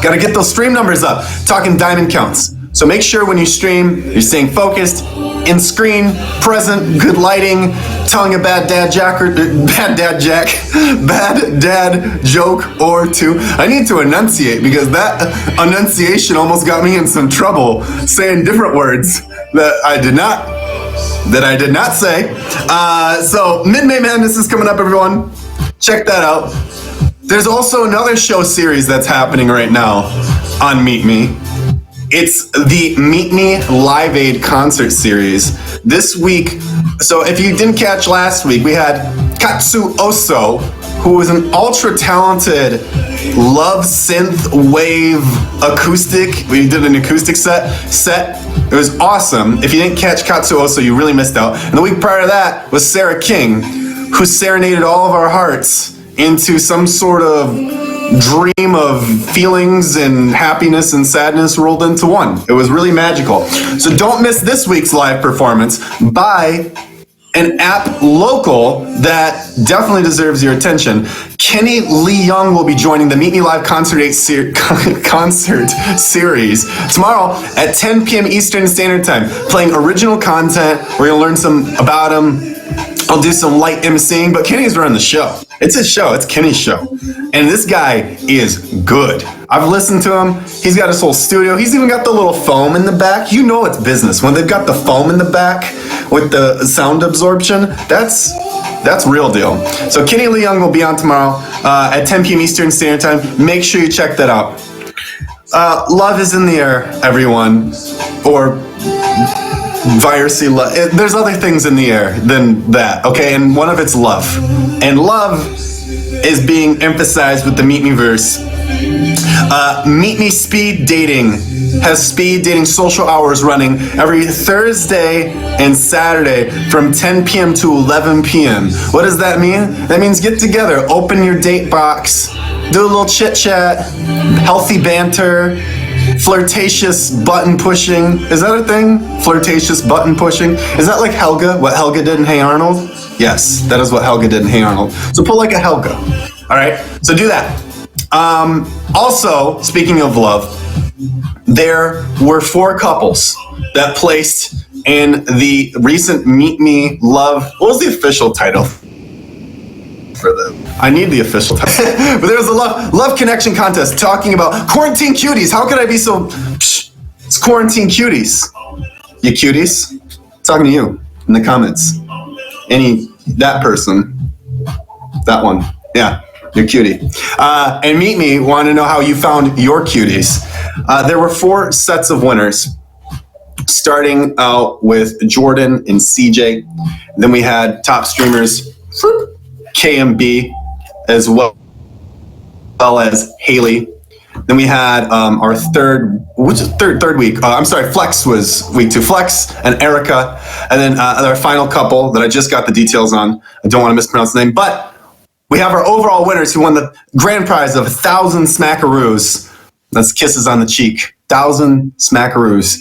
Got to get those stream numbers up. Talking diamond counts. So make sure when you stream, you're staying focused, in screen, present, good lighting, telling a bad dad joke or two. I need to enunciate because that enunciation almost got me in some trouble saying different words that I did not say. So Mid-May Madness is coming up, everyone. Check that out. There's also another show series that's happening right now on Meet Me. It's the Meet Me Live Aid concert series. This week, so if you didn't catch last week, we had Katsu Oso, who was an ultra talented love synth wave acoustic. We did an acoustic set. It was awesome. If you didn't catch Katsu Oso, you really missed out. And the week prior to that was Sarah King, who serenaded all of our hearts into some sort of dream of feelings and happiness and sadness rolled into one. It was really magical. So don't miss this week's live performance by an app local that definitely deserves your attention. Kenny Lee Young will be joining the Meet Me Live concert series tomorrow at 10 p.m. Eastern Standard Time, playing original content. We're going to learn some about him. I'll do some light emceeing, but Kenny's running the show. It's his show. It's Kenny's show. And this guy is good. I've listened to him. He's got his whole studio. He's even got the little foam in the back. You know it's business. When they've got the foam in the back with the sound absorption, that's real deal. So Kenny Lee Young will be on tomorrow at 10 p.m. Eastern Standard Time. Make sure you check that out. Love is in the air, everyone. Or virusy love. There's other things in the air than that, okay? And one of it's love. And love is being emphasized with the Meet Me verse. Meet Me Speed Dating has speed dating social hours running every Thursday and Saturday from 10 p.m. to 11 p.m. What does that mean? That means get together, open your date box, do a little chit chat, healthy banter, flirtatious button pushing. Is that a thing? Flirtatious button pushing? Is that like Helga? What Helga did in Hey Arnold? Yes, that is what Helga did in Hey Arnold. So pull like a Helga. All right, so do that. Also, speaking of love, there were 4 couples that placed in the recent Meet Me Love. What was the official title for them? I need the official title. But there was a love connection contest talking about quarantine cuties. How could I be so... It's quarantine cuties. You cuties? Talking to you in the comments. That person. That one. Yeah. You're cutie. And Meet Me wanted to know how you found your cuties. There were 4 sets of winners, starting out with Jordan and CJ. Then we had top streamers KMB as well as Haley. Then we had our third week. Flex was week 2. Flex and Erica. And then our final couple that I just got the details on. I don't want to mispronounce the name, but we have our overall winners who won the grand prize of 1,000 smackaroos. That's kisses on the cheek. 1,000 smackaroos.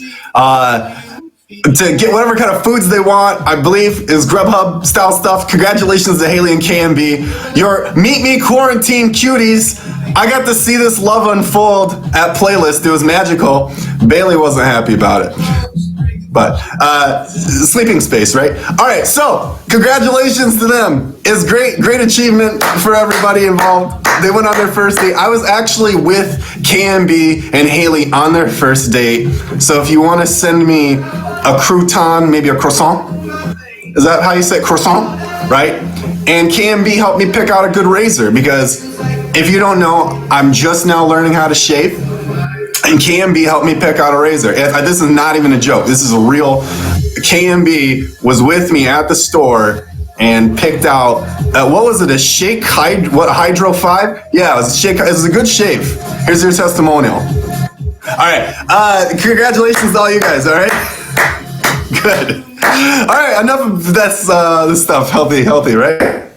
To get whatever kind of foods they want, I believe is Grubhub style stuff. Congratulations to Haley and KMB. Your Meet Me Quarantine cuties. I got to see this love unfold at Playlist. It was magical. Bailey wasn't happy about it. But sleeping space, right? All right, so congratulations to them. It's great achievement for everybody involved. They went on their first date. I was actually with KMB and Haley on their first date. So if you want to send me a crouton, maybe a croissant. Is that how you say croissant? Right? And KMB helped me pick out a good razor because if you don't know, I'm just now learning how to shave. And KMB helped me pick out a razor. This is not even a joke. This is a real... KMB was with me at the store and picked out... what was it? A Shake Hydro 5? Yeah, it was a Shake... It was a good shave. Here's your testimonial. All right. Congratulations to all you guys, all right? Good. All right, enough of this stuff. Healthy, right?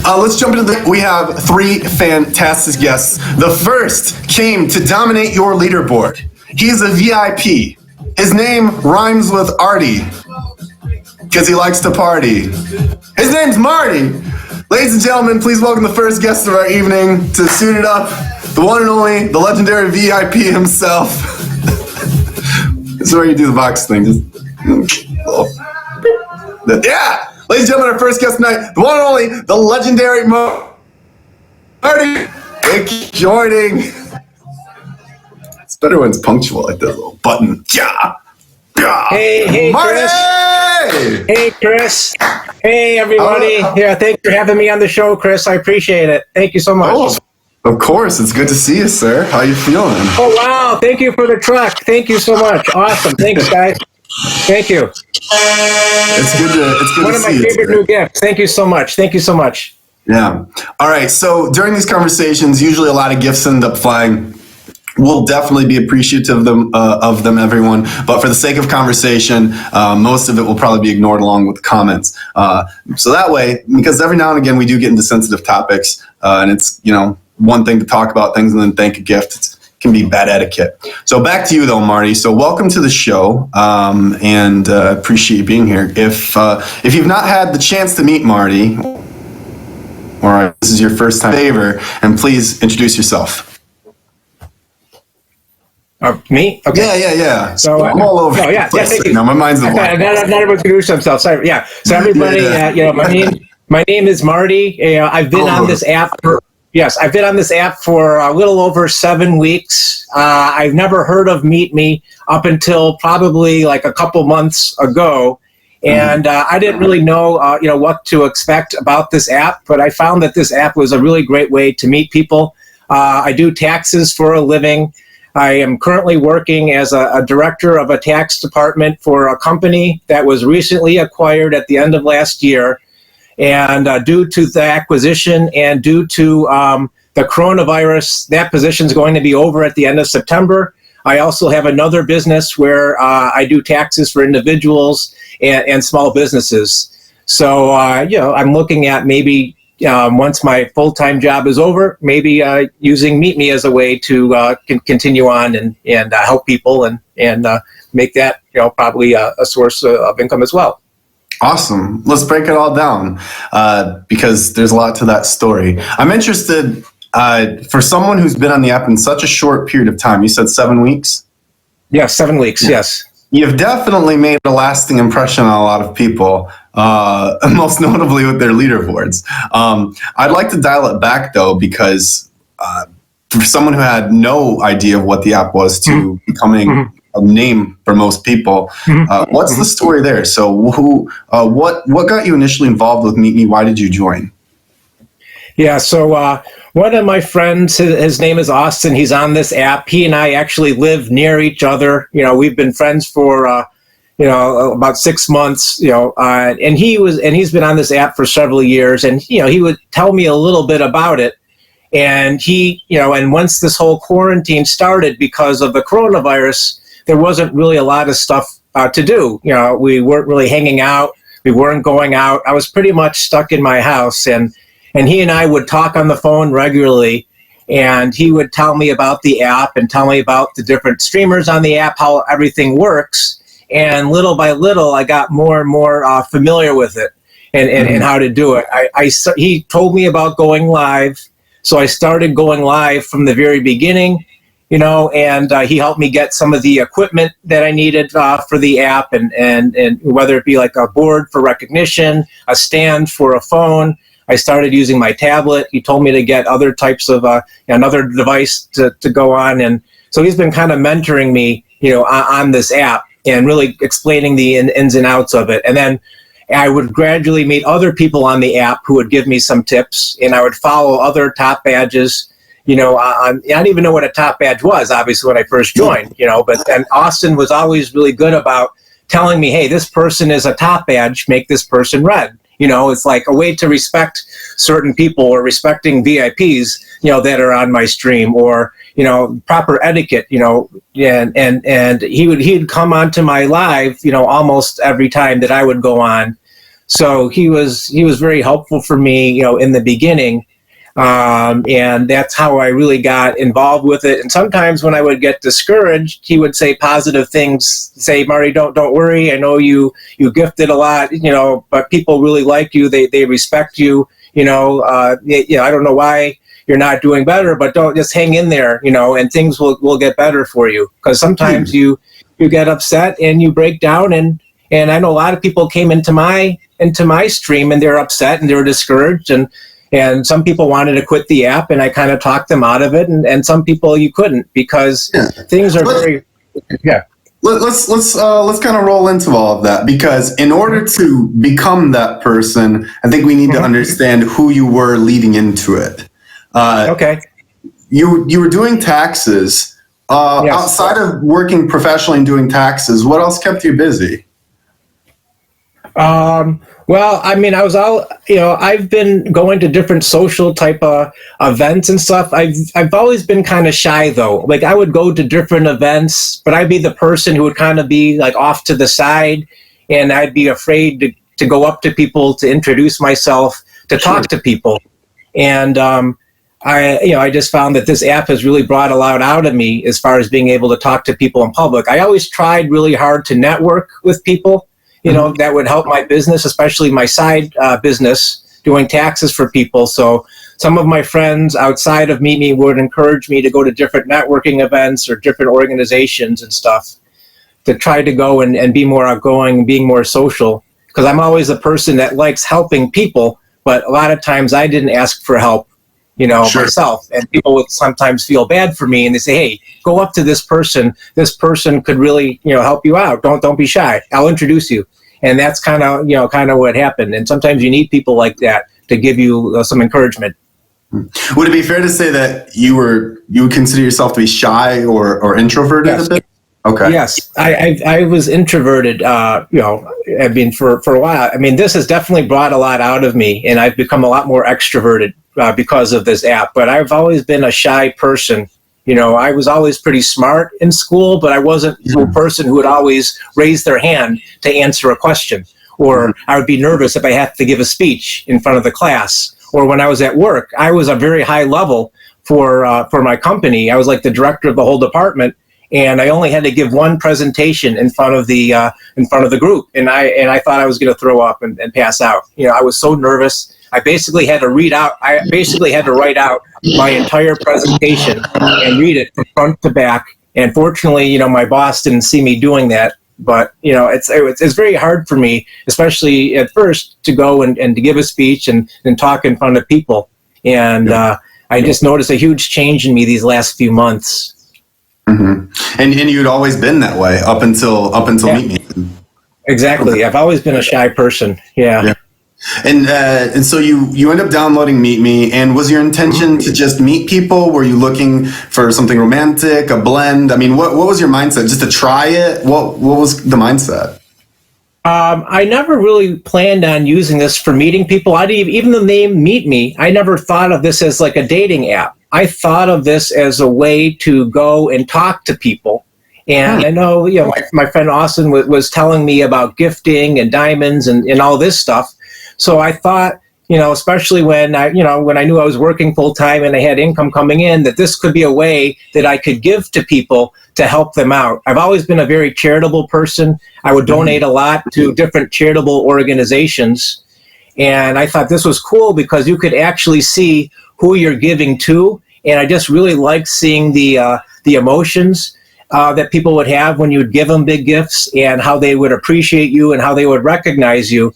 Let's jump into we have 3 fantastic guests. The first came to dominate your leaderboard. He's a VIP. His name rhymes with Artie because he likes to party. His name's Marty. Ladies and gentlemen, please welcome the first guest of our evening to Suit It Up, the one and only, the legendary VIP himself. This is where you do the box thing. Just, yeah! Ladies and gentlemen, our first guest tonight, the one and only, the legendary Marty. Thank you for joining. It's better when it's punctual, like this little button. Yeah. Hey, Marty! Chris. Hey, Chris. Hey, everybody. Yeah, thanks for having me on the show, Chris. I appreciate it. Thank you so much. Oh, of course. It's good to see you, sir. How you feeling? Oh, wow. Thank you for the truck. Thank you so much. Awesome. Thanks, guys. Thank you. It's good to see you. One of my favorite new gifts. Thank you so much. Thank you so much. Yeah. All right. So during these conversations, usually a lot of gifts end up flying. We'll definitely be appreciative of them, everyone. But for the sake of conversation, most of it will probably be ignored along with the comments. So that way, because every now and again we do get into sensitive topics, and it's one thing to talk about things and then thank a gift. It can be bad etiquette. So back to you though, Marty. So welcome to the show, and appreciate you being here. If you've not had the chance to meet Marty, or this is your first time, favor, and please introduce yourself. Me? Okay. Yeah. So I'm all over. Oh, yeah. Thank you. Now my mind's the one. Not everyone introduce themselves. Sorry. Yeah. So everybody, my name is Marty. I've been on this app for I've been on this app for a little over 7 weeks. I've never heard of Meet Me up until probably like a couple months ago. And I didn't really know, what to expect about this app, but I found that this app was a really great way to meet people. I do taxes for a living. I am currently working as a director of a tax department for a company that was recently acquired at the end of last year. And due to the acquisition and due to the coronavirus, that position is going to be over at the end of September. I also have another business where I do taxes for individuals and small businesses. So, I'm looking at maybe once my full-time job is over, maybe using Meet Me as a way to continue on and help people and make that probably a source of income as well. Awesome. Let's break it all down because there's a lot to that story. I'm interested for someone who's been on the app in such a short period of time. You said 7 weeks? Yeah, 7 weeks. Yeah. Yes. You've definitely made a lasting impression on a lot of people, most notably with their leaderboards. I'd like to dial it back, though, because for someone who had no idea of what the app was to becoming a name for most people, what's the story there? So what got you initially involved with Meet Me? Why did you join? Yeah, so one of my friends, his name is Austin. He's on this app. He and I actually live near each other. We've been friends for about 6 months. And he's been on this app for several years. And he would tell me a little bit about it. And and once this whole quarantine started because of the coronavirus, there wasn't really a lot of stuff to do. We weren't really hanging out. We weren't going out. I was pretty much stuck in my house, and he and I would talk on the phone regularly, and he would tell me about the app and tell me about the different streamers on the app, how everything works. And little by little, I got more and more familiar with it and how to do it. He told me about going live, so I started going live from the very beginning, and he helped me get some of the equipment that I needed for the app, and whether it be like a board for recognition, a stand for a phone. I started using my tablet. He told me to get other types of another device to go on, and so he's been kind of mentoring me, on this app and really explaining the ins and outs of it. And then I would gradually meet other people on the app who would give me some tips, and I would follow other top badges. I didn't even know what a top badge was, obviously, when I first joined. But then Austin was always really good about telling me, hey, this person is a top badge, make this person red. It's like a way to respect certain people or respecting VIPs, that are on my stream, or, proper etiquette, and he'd come onto my live, almost every time that I would go on. So he was very helpful for me, in the beginning. And that's how I really got involved with it. And sometimes when I would get discouraged, he would say positive things, say, Marty, don't worry. I know you gifted a lot, but people really like you. They respect you. I don't know why, you're not doing better, but don't just hang in there, and things will get better for you. Because sometimes you get upset and you break down, and I know a lot of people came into my stream and they're upset and they're discouraged, and some people wanted to quit the app, and I kind of talked them out of it, and some people you couldn't, because things are Let's kind of roll into all of that, because in order to become that person, I think we need to understand who you were leading into it. Okay. You were doing taxes. Yes. Outside of working professionally and doing taxes, what else kept you busy? Well, I mean, I've been going to different social type of events and stuff. I've always been kind of shy, though. Like, I would go to different events, but I'd be the person who would kind of be like off to the side, and I'd be afraid to go up to people, to introduce myself, to talk to people. And I just found that this app has really brought a lot out of me as far as being able to talk to people in public. I always tried really hard to network with people. That would help my business, especially my side business, doing taxes for people. So some of my friends outside of Meet Me would encourage me to go to different networking events or different organizations and stuff, to try to go and be more outgoing, being more social. Because I'm always a person that likes helping people, but a lot of times I didn't ask for help, myself. And people would sometimes feel bad for me, and they say, hey, go up to this person. This person could really, help you out. Don't be shy. I'll introduce you. And that's kind of what happened. And sometimes you need people like that to give you some encouragement. Would it be fair to say that you would consider yourself to be shy or introverted a bit? Okay. Yes, I was introverted, for a while. I mean, this has definitely brought a lot out of me, and I've become a lot more extroverted because of this app. But I've always been a shy person. I was always pretty smart in school, but I wasn't the person who would always raise their hand to answer a question. Or I would be nervous if I had to give a speech in front of the class. Or when I was at work, I was a very high level for my company. I was like the director of the whole department, and I only had to give one presentation in front of the group, and I thought I was going to throw up and pass out. I was so nervous. I basically had to write out my entire presentation and read it from front to back. And fortunately, my boss didn't see me doing that. But it's very hard for me, especially at first, to go and to give a speech and talk in front of people. And I just noticed a huge change in me these last few months. Mm-hmm. And you'd always been that way up until Meet Me. Exactly. I've always been a shy person. Yeah. And so you end up downloading Meet Me, and was your intention to just meet people? Were you looking for something romantic, a blend? I mean, what was your mindset? Just to try it? What was the mindset? I never really planned on using this for meeting people. Even the name Meet Me, I never thought of this as like a dating app. I thought of this as a way to go and talk to people. And I know, my friend Austin was telling me about gifting and diamonds and all this stuff. So I thought, especially when I knew I was working full time and I had income coming in, that this could be a way that I could give to people to help them out. I've always been a very charitable person. I would donate a lot to different charitable organizations. And I thought this was cool because you could actually see who you're giving to. And I just really liked seeing the emotions that people would have when you would give them big gifts, and how they would appreciate you and how they would recognize you.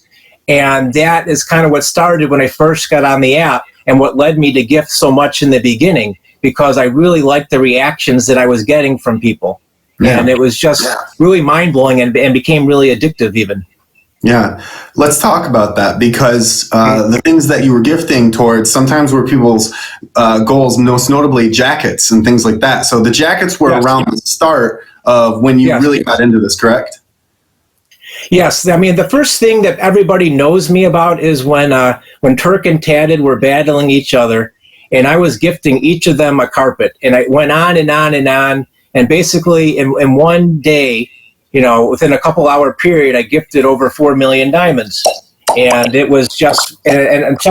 And that is kind of what started when I first got on the app, and what led me to gift so much in the beginning, because I really liked the reactions that I was getting from people. Yeah. And it was just really mind-blowing and became really addictive even. Yeah. Let's talk about that, because the things that you were gifting towards sometimes were people's goals, most notably jackets and things like that. So the jackets were around the start of when you really got into this, correct? Yes, I mean, the first thing that everybody knows me about is when Turk and Tatted were battling each other, and I was gifting each of them a carpet, and I went on and on and on, and basically in one day, within a couple hour period, I gifted over 4 million diamonds, and it was just and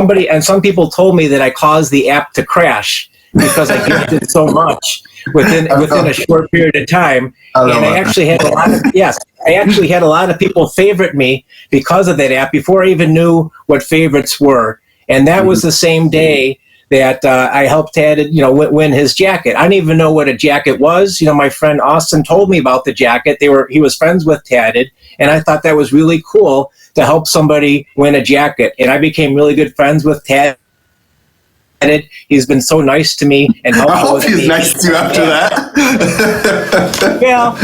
some people told me that I caused the app to crash because I gifted so much within a short period of time. And I actually had a lot of people favorite me because of that app before I even knew what favorites were. And that was the same day that I helped Tad, win his jacket. I didn't even know what a jacket was. My friend Austin told me about the jacket. He was friends with Tad, and I thought that was really cool to help somebody win a jacket. And I became really good friends with Tad. He's been so nice to me and helpful. I hope he's nice to you after that. Yeah,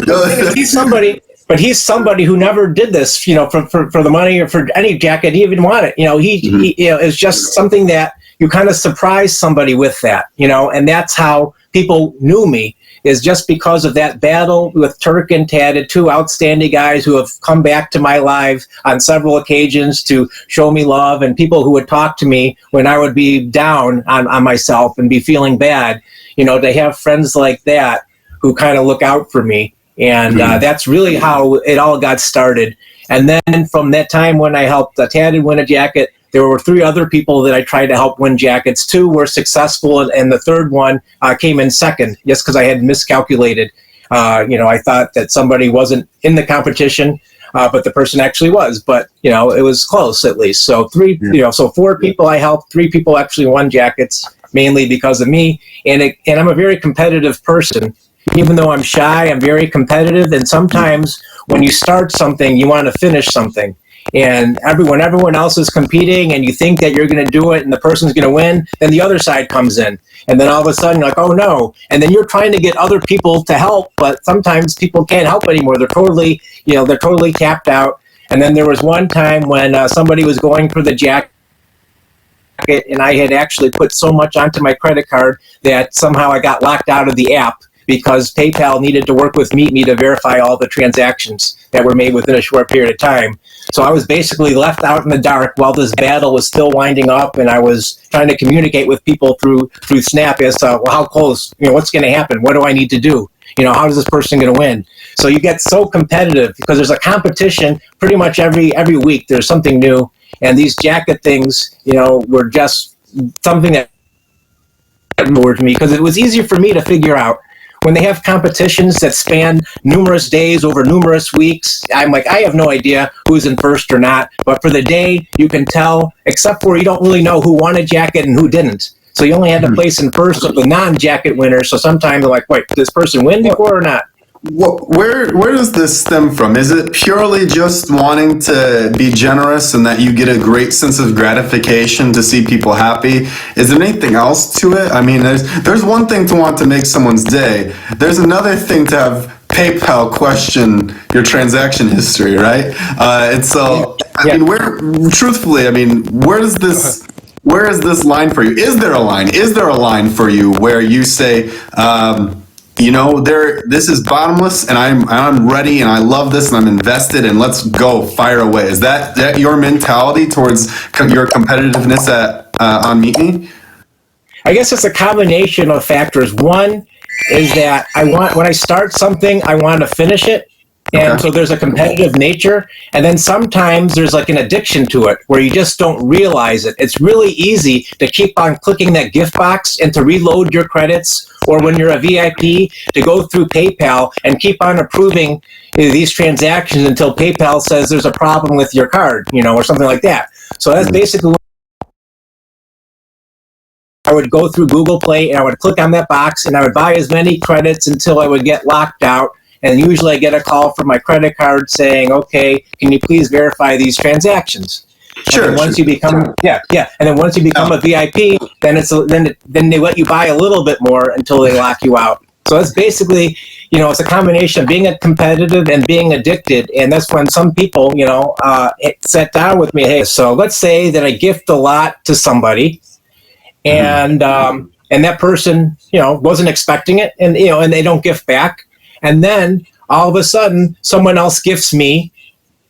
but he's somebody. But he's somebody who never did this, for the money or for any jacket he even wanted. He it's just something that you kind of surprise somebody with that, and that's how people knew me, is just because of that battle with Turk and Tad, two outstanding guys who have come back to my life on several occasions to show me love, and people who would talk to me when I would be down on myself and be feeling bad. To have friends like that who kind of look out for me. And that's really how it all got started. And then from that time when I helped Tad win a jacket, there were 3 other people that I tried to help win jackets. 2 were successful, and the third one came in second, just because I had miscalculated. I thought that somebody wasn't in the competition, but the person actually was. But it was close at least. So 4 people I helped. 3 people actually won jackets, mainly because of me. And I'm a very competitive person. Even though I'm shy, I'm very competitive, and sometimes when you start something, you want to finish something. And when everyone else is competing and you think that you're going to do it and the person's going to win, then the other side comes in. And then all of a sudden you're like, oh no. And then you're trying to get other people to help, but sometimes people can't help anymore. They're totally tapped out. And then there was one time when somebody was going for the jacket, and I had actually put so much onto my credit card that somehow I got locked out of the app, because PayPal needed to work with MeetMe to verify all the transactions that were made within a short period of time. So I was basically left out in the dark while this battle was still winding up, and I was trying to communicate with people through Snap as to, how close, what's going to happen? What do I need to do? How is this person going to win? So you get so competitive because there's a competition pretty much every week. There's something new. And these jacket things, were just something that bored me, because it was easier for me to figure out. When they have competitions that span numerous days over numerous weeks, I'm like, I have no idea who's in first or not. But for the day, you can tell, except for you don't really know who won a jacket and who didn't. So you only had to place in first of the non-jacket winners. So sometimes they're like, wait, did this person win before or not? Where does this stem from? Is it purely just wanting to be generous and that you get a great sense of gratification to see people happy? Is there anything else to it? I mean, there's one thing to want to make someone's day. There's another thing to have PayPal question your transaction history, right? And so, I mean, where is this line for you? Is there a line? Is there a line for you where you say, this is bottomless, and I'm ready, and I love this, and I'm invested, and let's go, fire away? Is that your mentality towards your competitiveness on MeetMe? I guess it's a combination of factors. One is that when I start something, I want to finish it. And so there's a competitive nature. And then sometimes there's like an addiction to it where you just don't realize it. It's really easy to keep on clicking that gift box and to reload your credits, or when you're a VIP, to go through PayPal and keep on approving these transactions until PayPal says there's a problem with your card, or something like that. So that's basically I would go through Google Play and I would click on that box and I would buy as many credits until I would get locked out. And usually I get a call from my credit card saying, okay, can you please verify these transactions? Sure. And once you become, And then once you become a VIP, then they let you buy a little bit more until they lock you out. So it's basically, it's a combination of being competitive and being addicted. And that's when some people, sat down with me. Hey, so let's say that I gift a lot to somebody, and that person, wasn't expecting it, and they don't gift back. And then all of a sudden, someone else gifts me,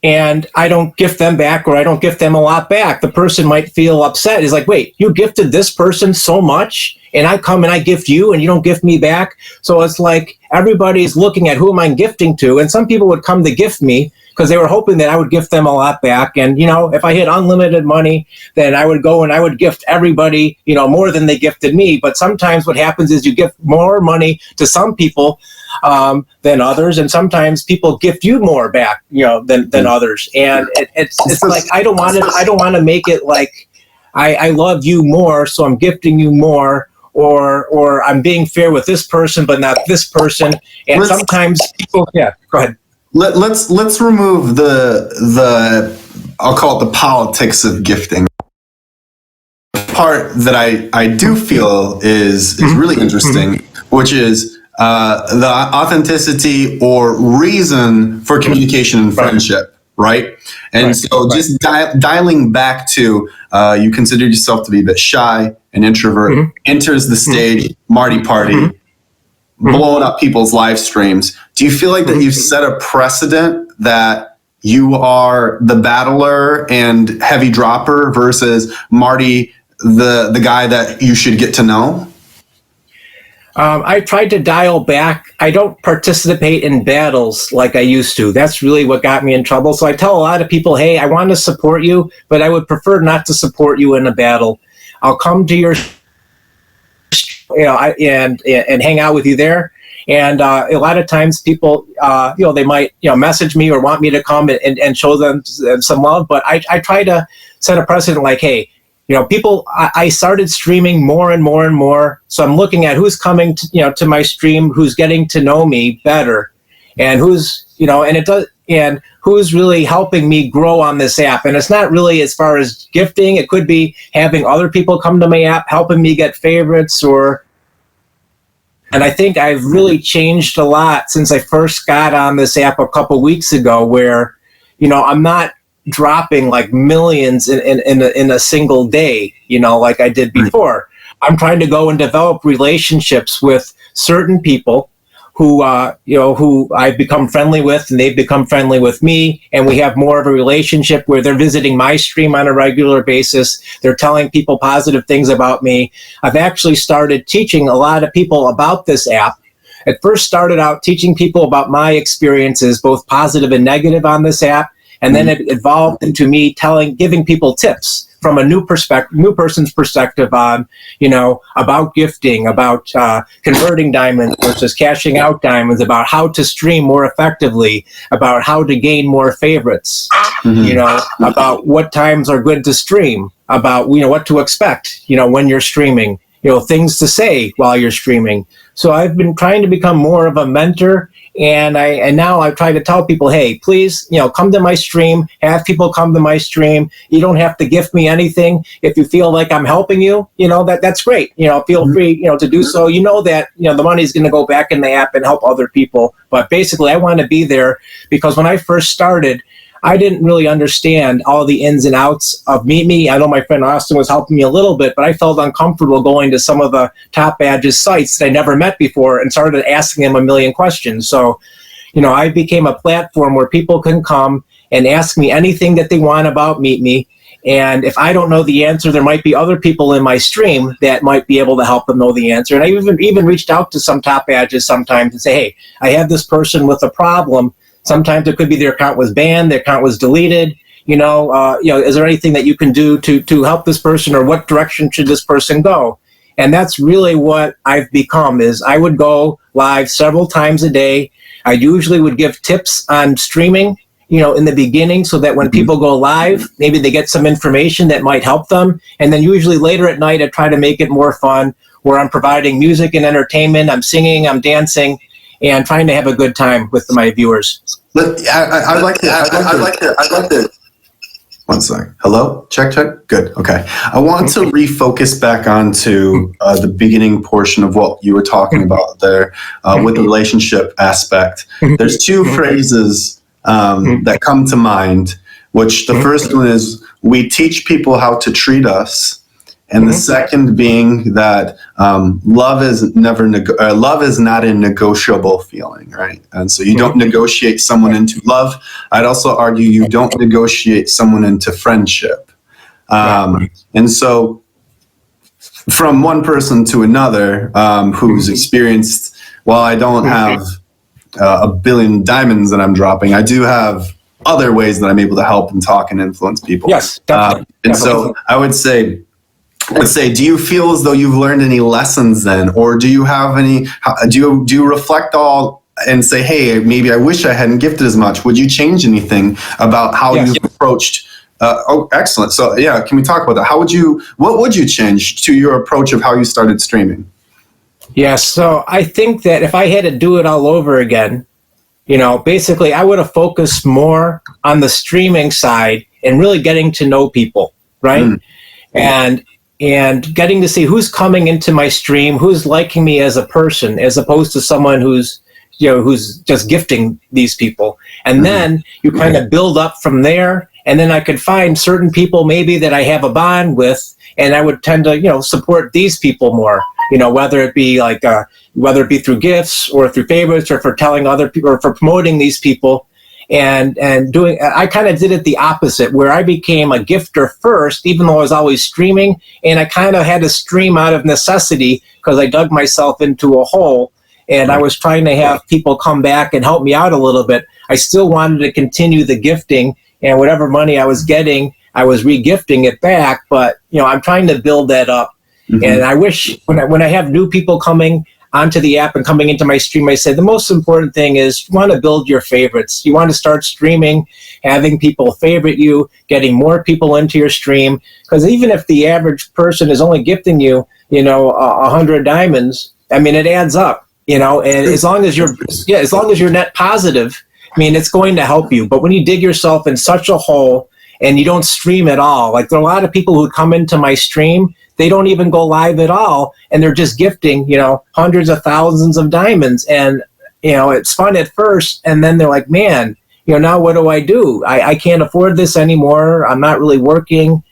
and I don't gift them back, or I don't gift them a lot back. The person might feel upset. It's like, wait, you gifted this person so much, and I come and I gift you, and you don't gift me back. So it's like everybody's looking at who am I gifting to, and some people would come to gift me because they were hoping that I would gift them a lot back. And, if I had unlimited money, then I would go and I would gift everybody, more than they gifted me. But sometimes what happens is you gift more money to some people than others, and sometimes people gift you more back, than others. And it's like I don't want to make it like I love you more, so I'm gifting you more, or I'm being fair with this person, but not this person. And sometimes people, yeah, go ahead. Let's remove the I'll call it the politics of gifting. Part that I do feel is really interesting, which is the authenticity or reason for communication and friendship, right? And so just dialing back to you consider yourself to be a bit shy, an introvert, enters the stage, Marty Party, blowing up people's live streams. Do you feel like that you've set a precedent that you are the battler and heavy dropper versus Marty, the guy that you should get to know? I tried to dial back. I don't participate in battles like I used to. That's really what got me in trouble. So I tell a lot of people, hey, I want to support you, but I would prefer not to support you in a battle. I'll come to your, and hang out with you there. And a lot of times people, they might, message me or want me to come and show them some love. But I try to set a precedent like, hey, people, I started streaming more and more and more. So I'm looking at who's coming to my stream, who's getting to know me better, and who's, and who's really helping me grow on this app. And it's not really as far as gifting. It could be having other people come to my app, helping me get favorites, and I think I've really changed a lot since I first got on this app a couple weeks ago, where, I'm not dropping like millions in a single day, like I did before. I'm trying to go and develop relationships with certain people who I've become friendly with, and they've become friendly with me, and we have more of a relationship where they're visiting my stream on a regular basis. They're telling people positive things about me. I've actually started teaching a lot of people about this app. It first started out teaching people about my experiences, both positive and negative, on this app. And then it evolved into me giving people tips from a new person's perspective on, about gifting, about converting diamonds versus cashing out diamonds, about how to stream more effectively, about how to gain more favorites, about what times are good to stream, about, what to expect, when you're streaming, things to say while you're streaming. So I've been trying to become more of a mentor. And now I try to tell people, hey, please, come to my stream, have people come to my stream. You don't have to gift me anything. If you feel like I'm helping you, that's great. Feel free, to do so. That, the money's going to go back in the app and help other people. But basically, I want to be there because when I first started, I didn't really understand all the ins and outs of Meet Me. I know my friend Austin was helping me a little bit, but I felt uncomfortable going to some of the Top Badges sites that I never met before and started asking them a million questions. So, I became a platform where people can come and ask me anything that they want about Meet Me. And if I don't know the answer, there might be other people in my stream that might be able to help them know the answer. And I even reached out to some Top Badges sometimes and say, hey, I have this person with a problem. Sometimes it could be their account was banned, their account was deleted. Is there anything that you can do to help this person, or what direction should this person go? And that's really what I've become. Is I would go live several times a day. I usually would give tips on streaming, in the beginning, so that when people go live, maybe they get some information that might help them. And then usually later at night, I try to make it more fun, where I'm providing music and entertainment. I'm singing, I'm dancing, and trying to have a good time with my viewers. I'd like to. One sec. Hello? Check. Good. Okay. I want to refocus back onto the beginning portion of what you were talking about there with the relationship aspect. There's two phrases that come to mind, which the first one is, we teach people how to treat us. And the second being that love is not a negotiable feeling, right? And so you don't negotiate someone into love. I'd also argue you don't negotiate someone into friendship. And so from one person to another who's experienced, while I don't have a billion diamonds that I'm dropping, I do have other ways that I'm able to help and talk and influence people. Yes, definitely. And so I would say, do you feel as though you've learned any lessons then, or do you have any? Do you reflect all and say, hey, maybe I wish I hadn't gifted as much? Would you change anything about how you've approached Excellent. So yeah, can we talk about that? What would you change to your approach of how you started streaming? Yeah, so I think that if I had to do it all over again, basically I would have focused more on the streaming side and really getting to know people, right? And getting to see who's coming into my stream, who's liking me as a person, as opposed to someone who's just gifting these people. And then you kind of build up from there. And then I could find certain people maybe that I have a bond with, and I would tend to, support these people more, whether it be through gifts or through favorites or for telling other people or for promoting these people. And I kind of did it the opposite, where I became a gifter first, even though I was always streaming. And I kind of had to stream out of necessity because I dug myself into a hole. And I was trying to have people come back and help me out a little bit. I still wanted to continue the gifting, and whatever money I was getting, I was re-gifting it back. But, I'm trying to build that up. Mm-hmm. And I wish when I have new people coming onto the app and coming into my stream, I say the most important thing is you want to build your favorites. You want to start streaming, having people favorite you, getting more people into your stream. Because even if the average person is only gifting you, 100 diamonds, it adds up. And as long as you're net positive, it's going to help you. But when you dig yourself in such a hole and you don't stream at all, like there are a lot of people who come into my stream, they don't even go live at all, and they're just gifting, hundreds of thousands of diamonds. And, it's fun at first, and then they're like, man, now what do? I can't afford this anymore. I'm not really working.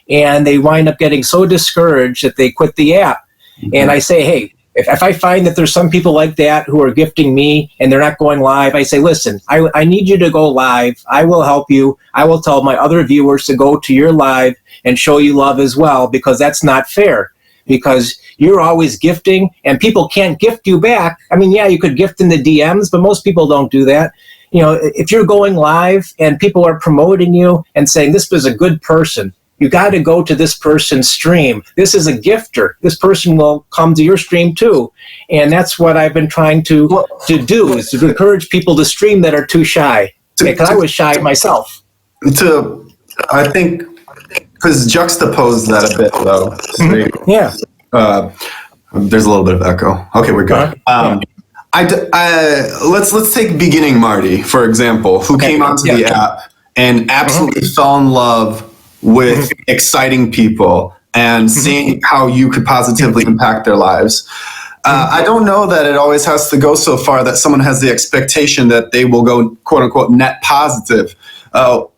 And they wind up getting so discouraged that they quit the app. Mm-hmm. And I say, hey, if I find that there's some people like that who are gifting me and they're not going live, I say, listen, I need you to go live. I will help you. I will tell my other viewers to go to your live and show you love as well, because that's not fair, because you're always gifting and people can't gift you back. You could gift in the DMs, but most people don't do that. If you're going live and people are promoting you and saying this was a good person, you got to go to this person's stream. This is a gifter. This person will come to your stream too. And that's what I've been trying to do, is to encourage people to stream that are too shy. Because I was shy myself. I think, because juxtapose that a bit though. Yeah. There's a little bit of echo. Okay, we're good. Let's take beginning Marty, for example, who came onto the app and absolutely fell in love with exciting people and seeing how you could positively impact their lives. I don't know that it always has to go so far that someone has the expectation that they will go, quote unquote, net positive,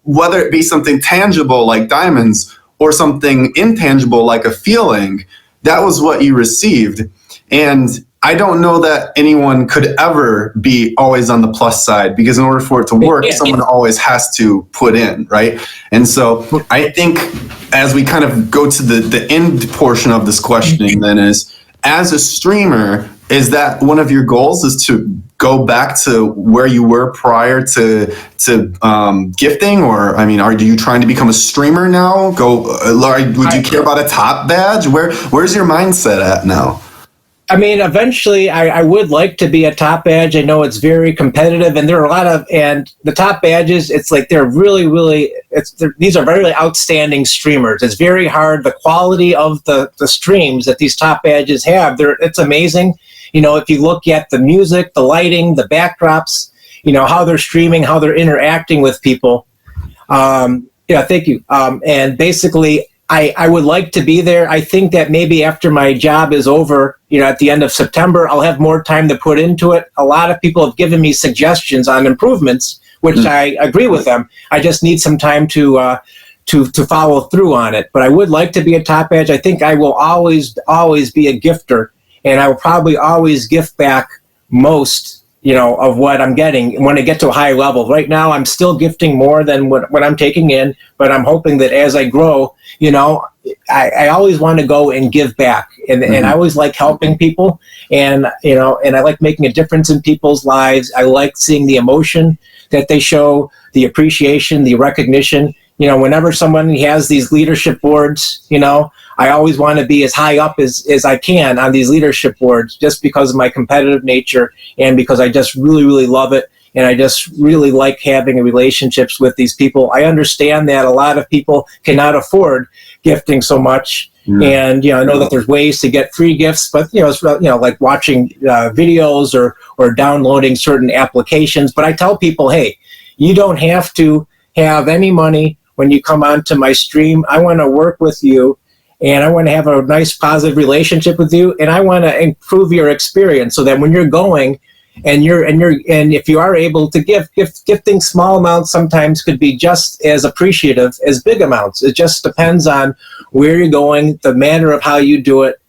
whether it be something tangible like diamonds or something intangible like a feeling. That was what you received. And I don't know that anyone could ever be always on the plus side, because in order for it to work, someone always has to put in, right? And so I think as we kind of go to the end portion of this questioning then is, as a streamer, is that one of your goals, is to go back to where you were prior to gifting? Or, are you trying to become a streamer now? Would you care about a top badge? Where's your mindset at now? Eventually I would like to be a top badge. I know it's very competitive, and there are and the top badges, it's like they're really, really, these are very outstanding streamers. It's very hard. The quality of the streams that these top badges have, it's amazing. If you look at the music, the lighting, the backdrops, how they're streaming, how they're interacting with people. Thank you. And basically, I would like to be there. I think that maybe after my job is over, at the end of September, I'll have more time to put into it. A lot of people have given me suggestions on improvements, which I agree with them. I just need some time to follow through on it. But I would like to be a top badge. I think I will always be a gifter, and I will probably always gift back most, of what I'm getting when I get to a high level. Right now, I'm still gifting more than what I'm taking in, but I'm hoping that as I grow, I always want to go and give back, and I always like helping people, and I like making a difference in people's lives. I like seeing the emotion that they show, the appreciation, the recognition. Whenever someone has these leadership boards, I always want to be as high up as I can on these leadership boards, just because of my competitive nature and because I just really, really love it. And I just really like having relationships with these people. I understand that a lot of people cannot afford gifting so much. And, I know that there's ways to get free gifts, but, it's, like watching videos or downloading certain applications. But I tell people, hey, you don't have to have any money when you come onto my stream. I want to work with you, and I want to have a nice, positive relationship with you, and I want to improve your experience so that when you're going, and if you are able to gifting small amounts sometimes could be just as appreciative as big amounts. It just depends on where you're going, the manner of how you do it.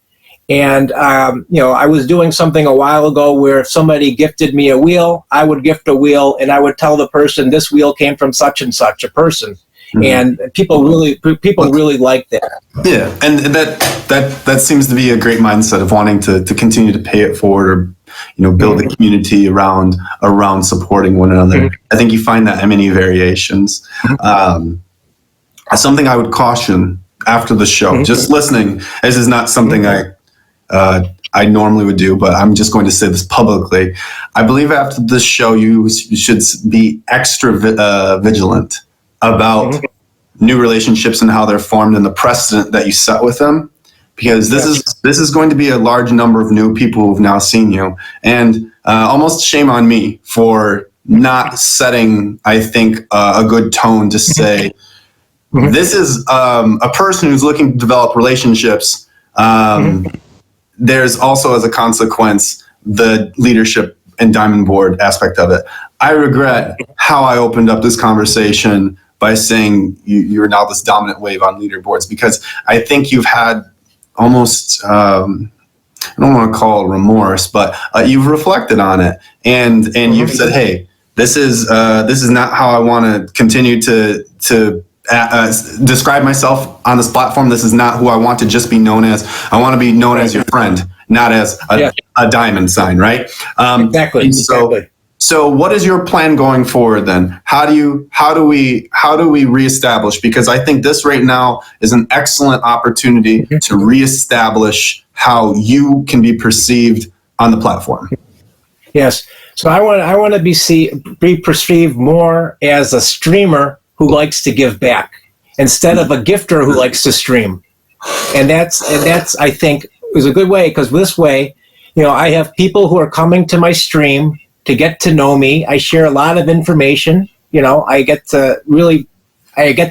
And, I was doing something a while ago where if somebody gifted me a wheel, I would gift a wheel, and I would tell the person this wheel came from such and such a person. Mm-hmm. And people really like that. Yeah, and that seems to be a great mindset of wanting to continue to pay it forward, or build a community around supporting one another. Mm-hmm. I think you find that in many variations. Something I would caution after the show, just listening. This is not something I normally would do, but I'm just going to say this publicly. I believe after this show, you should be extra vigilant about new relationships and how they're formed and the precedent that you set with them, because this is going to be a large number of new people who've now seen you, and almost shame on me for not setting, I think, a good tone to say, this is a person who's looking to develop relationships. There's also, as a consequence, the leadership and Diamond Board aspect of it. I regret how I opened up this conversation by saying you're now this dominant wave on leaderboards, because I think you've had almost, I don't want to call it remorse, but you've reflected on it, and you've said, hey, this is not how I want to continue to describe myself on this platform. This is not who I want to just be known as. I want to be known as your friend, not as a diamond sign, right? Exactly. So what is your plan going forward then? How do we reestablish? Because I think this right now is an excellent opportunity to reestablish how you can be perceived on the platform. Yes. So I want to be perceived more as a streamer who likes to give back instead of a gifter who likes to stream. And that's I think is a good way, because this way, I have people who are coming to my stream to get to know me. I share a lot of information. I get to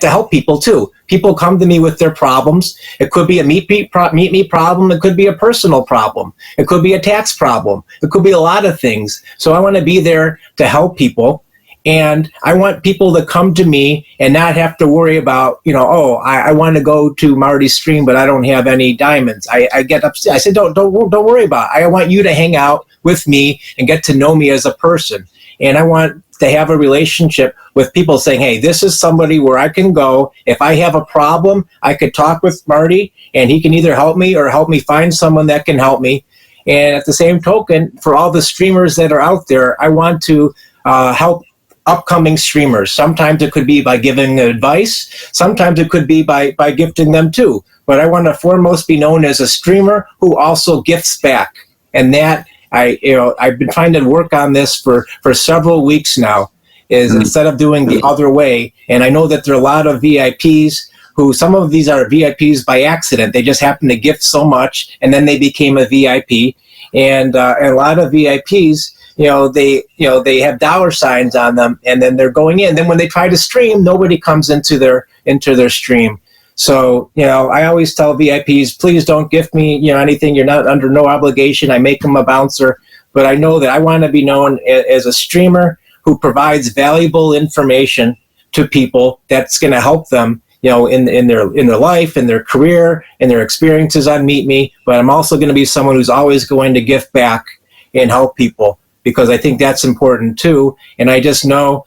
help people too. People come to me with their problems. It could be a meet me problem. It could be a personal problem. It could be a tax problem. It could be a lot of things. So I want to be there to help people. And I want people to come to me and not have to worry about, I want to go to Marty's stream, but I don't have any diamonds. I get upset. I said, don't worry about it. I want you to hang out with me and get to know me as a person. And I want to have a relationship with people saying, hey, this is somebody where I can go. If I have a problem, I could talk with Marty, and he can either help me or help me find someone that can help me. And at the same token, for all the streamers that are out there, I want to help upcoming streamers. Sometimes it could be by giving advice. Sometimes it could be by gifting them too. But I want to foremost be known as a streamer who also gifts back. And that I've been trying to work on this for several weeks now, is instead of doing the other way. And I know that there are a lot of VIPs who, some of these are VIPs by accident. They just happen to gift so much, and then they became a VIP. And a lot of VIPs, they have dollar signs on them, and then they're going in. Then when they try to stream, nobody comes into their stream. So, I always tell VIPs, please don't gift me, anything. You're not under no obligation. I make them a bouncer, but I know that I want to be known as a streamer who provides valuable information to people that's going to help them, in their life, in their career, in their experiences on Meet Me. But I'm also going to be someone who's always going to gift back and help people, because I think that's important too. And I just know,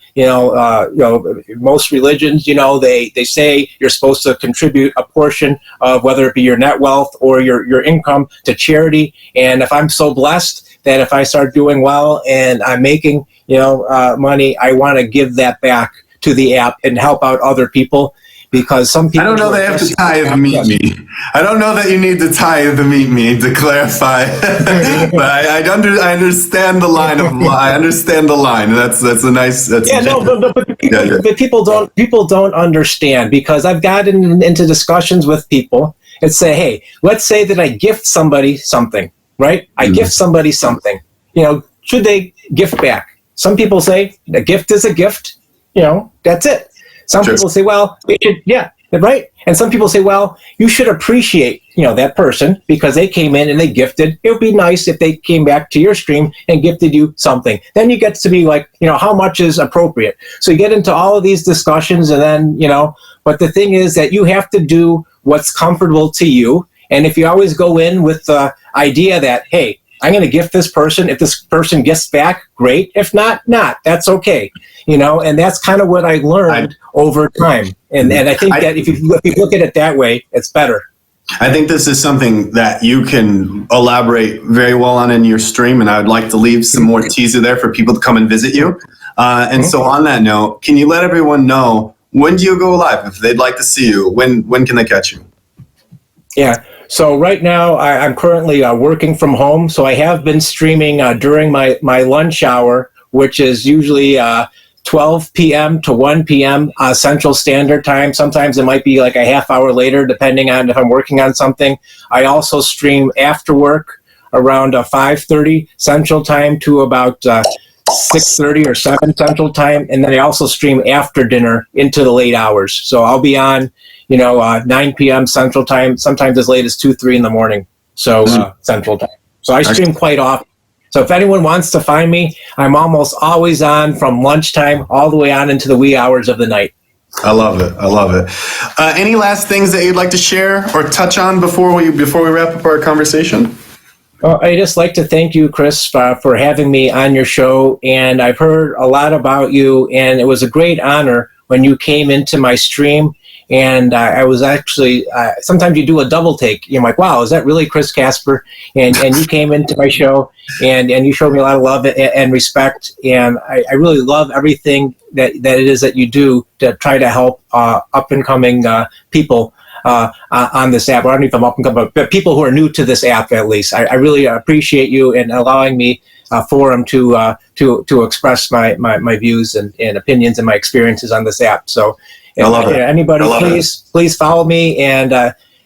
most religions, they say you're supposed to contribute a portion of whether it be your net wealth or your income to charity. And if I'm so blessed that if I start doing well and I'm making, money, I want to give that back to the app and help out other people, because some people. I don't know they have to tithe the meet me. I don't know that you need to tithe the meet me to clarify, but I understand the line of. I understand the line. That's a nice. That's but people don't understand, because I've gotten into discussions with people and say, hey, let's say that I gift somebody something, right? I gift somebody something. Should they gift back? Some people say a gift is a gift. That's it. Some people say, well, we should, right? And some people say, well, you should appreciate, that person because they came in and they gifted. It would be nice if they came back to your stream and gifted you something. Then you get to be like, how much is appropriate? So you get into all of these discussions, and then, but the thing is that you have to do what's comfortable to you. And if you always go in with the idea that, hey, I'm going to gift this person. If this person gifts back, great. If not, that's okay. And that's kind of what I learned over time. And I think that if you look at it that way, it's better. I think this is something that you can elaborate very well on in your stream, and I would like to leave some more teaser there for people to come and visit you. So on that note, can you let everyone know, when do you go live? If they'd like to see you, when can they catch you? Yeah. So right now I'm currently working from home. So I have been streaming during my lunch hour, which is usually 12 p.m. to 1 p.m. Central Standard Time. Sometimes it might be like a half hour later, depending on if I'm working on something. I also stream after work around 5:30 Central Time to about 6:30 or 7 Central Time. And then I also stream after dinner into the late hours. So I'll be on 9 p.m. Central Time, sometimes as late as 2, 3 in the morning. So Central Time. So I stream quite often. So if anyone wants to find me, I'm almost always on from lunchtime all the way on into the wee hours of the night. I love it. Any last things that you'd like to share or touch on before we wrap up our conversation? Well, I just like to thank you, Chris, for having me on your show. And I've heard a lot about you, and it was a great honor when you came into my stream. And I was actually, sometimes you do a double take. You're like, wow, is that really Chris Casper? And you came into my show, and you showed me a lot of love and respect. And I really love everything that it is that you do to try to help up-and-coming people on this app. Or I don't know if I'm up-and-coming, but people who are new to this app, at least. I really appreciate you and allowing me a forum to express my views and opinions and my experiences on this app. So, I love it. Anybody, please follow me. And,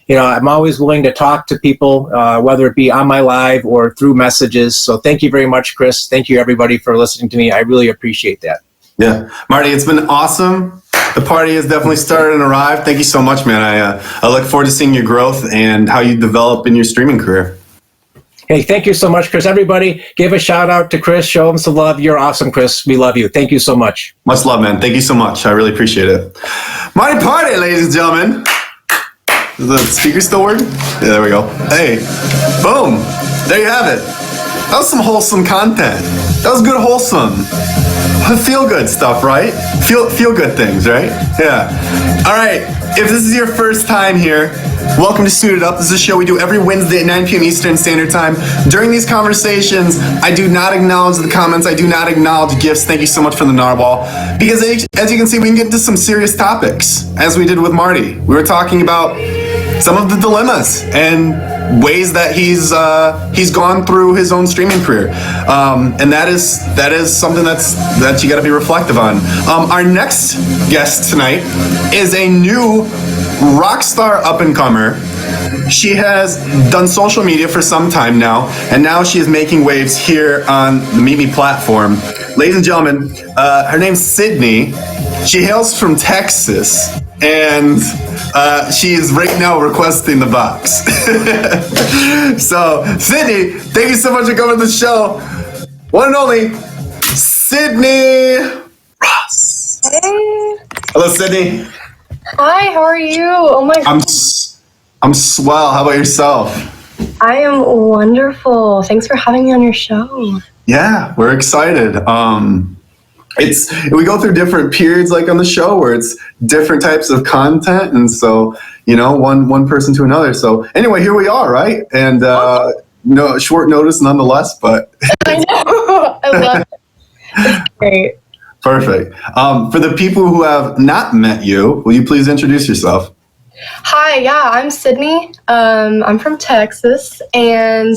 I'm always willing to talk to people, whether it be on my live or through messages. So thank you very much, Chris. Thank you, everybody, for listening to me. I really appreciate that. Yeah. Marty, it's been awesome. The party has definitely started and arrived. Thank you so much, man. I look forward to seeing your growth and how you develop in your streaming career. Hey, thank you so much, Chris. Everybody, give a shout out to Chris. Show him some love. You're awesome, Chris. We love you. Thank you so much. Much love, man. Thank you so much. I really appreciate it. Marty Party, ladies and gentlemen. Is the speaker still working? Yeah, there we go. Hey, boom. There you have it. That was some wholesome content. That was good wholesome. Feel good stuff, right? Feel good things, right? Yeah. All right. If this is your first time here, welcome to Suited Up. This is a show we do every Wednesday at 9 p.m. Eastern Standard Time. During these conversations, I do not acknowledge the comments. I do not acknowledge gifts. Thank you so much for the narwhal. Because as you can see, we can get into some serious topics, as we did with Marty. We were talking about some of the dilemmas and ways that he's gone through his own streaming career, and that is something that you got to be reflective on. Our next guest tonight is a new rock star up-and-comer. She has done social media for some time now, and now she is making waves here on the Meet Me platform. Ladies and gentlemen, her name's Sydney. She hails from Texas, and she is right now requesting the box. So, Sydney, thank you so much for coming to the show. One and only, Sydney Ross. Hey. Hello, Sydney. Hi, how are you? Oh my God. I'm swell. How about yourself? I am wonderful. Thanks for having me on your show. Yeah, we're excited. We go through different periods like on the show where it's different types of content, and so one person to another. So anyway, here we are, right? And no short notice nonetheless, but I know. I love it. It's great. Perfect. For the people who have not met you, will you please introduce yourself? Hi, yeah, I'm Sydney. I'm from Texas, and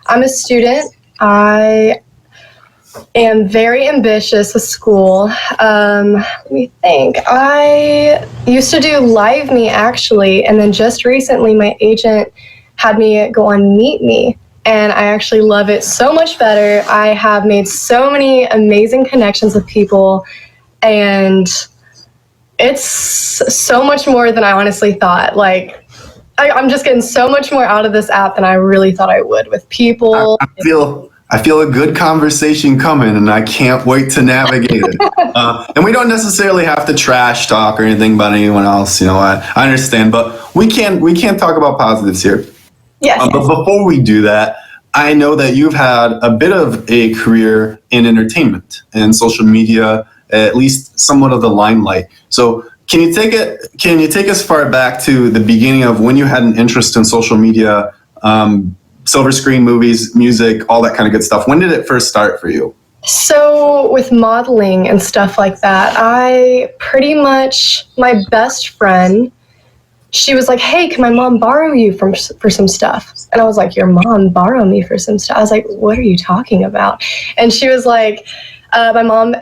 I'm a student. I am very ambitious with school. Let me think. I used to do Live Me, actually, and then just recently my agent had me go on Meet Me, and I actually love it so much better. I have made so many amazing connections with people, and it's so much more than I honestly thought. Like, I'm just getting so much more out of this app than I really thought I would with people. I feel a good conversation coming, and I can't wait to navigate it. And we don't necessarily have to trash talk or anything about anyone else. I understand, but we can talk about positives here. Yes. But before we do that, I know that you've had a bit of a career in entertainment and social media, at least somewhat of the limelight. So can you take us far back to the beginning of when you had an interest in social media, silver screen movies, music, all that kind of good stuff? When did it first start for you? So with modeling and stuff like that, my best friend, she was like, hey, can my mom borrow you for some stuff? And I was like, your mom borrow me for some stuff? I was like, what are you talking about? And she was like, my mom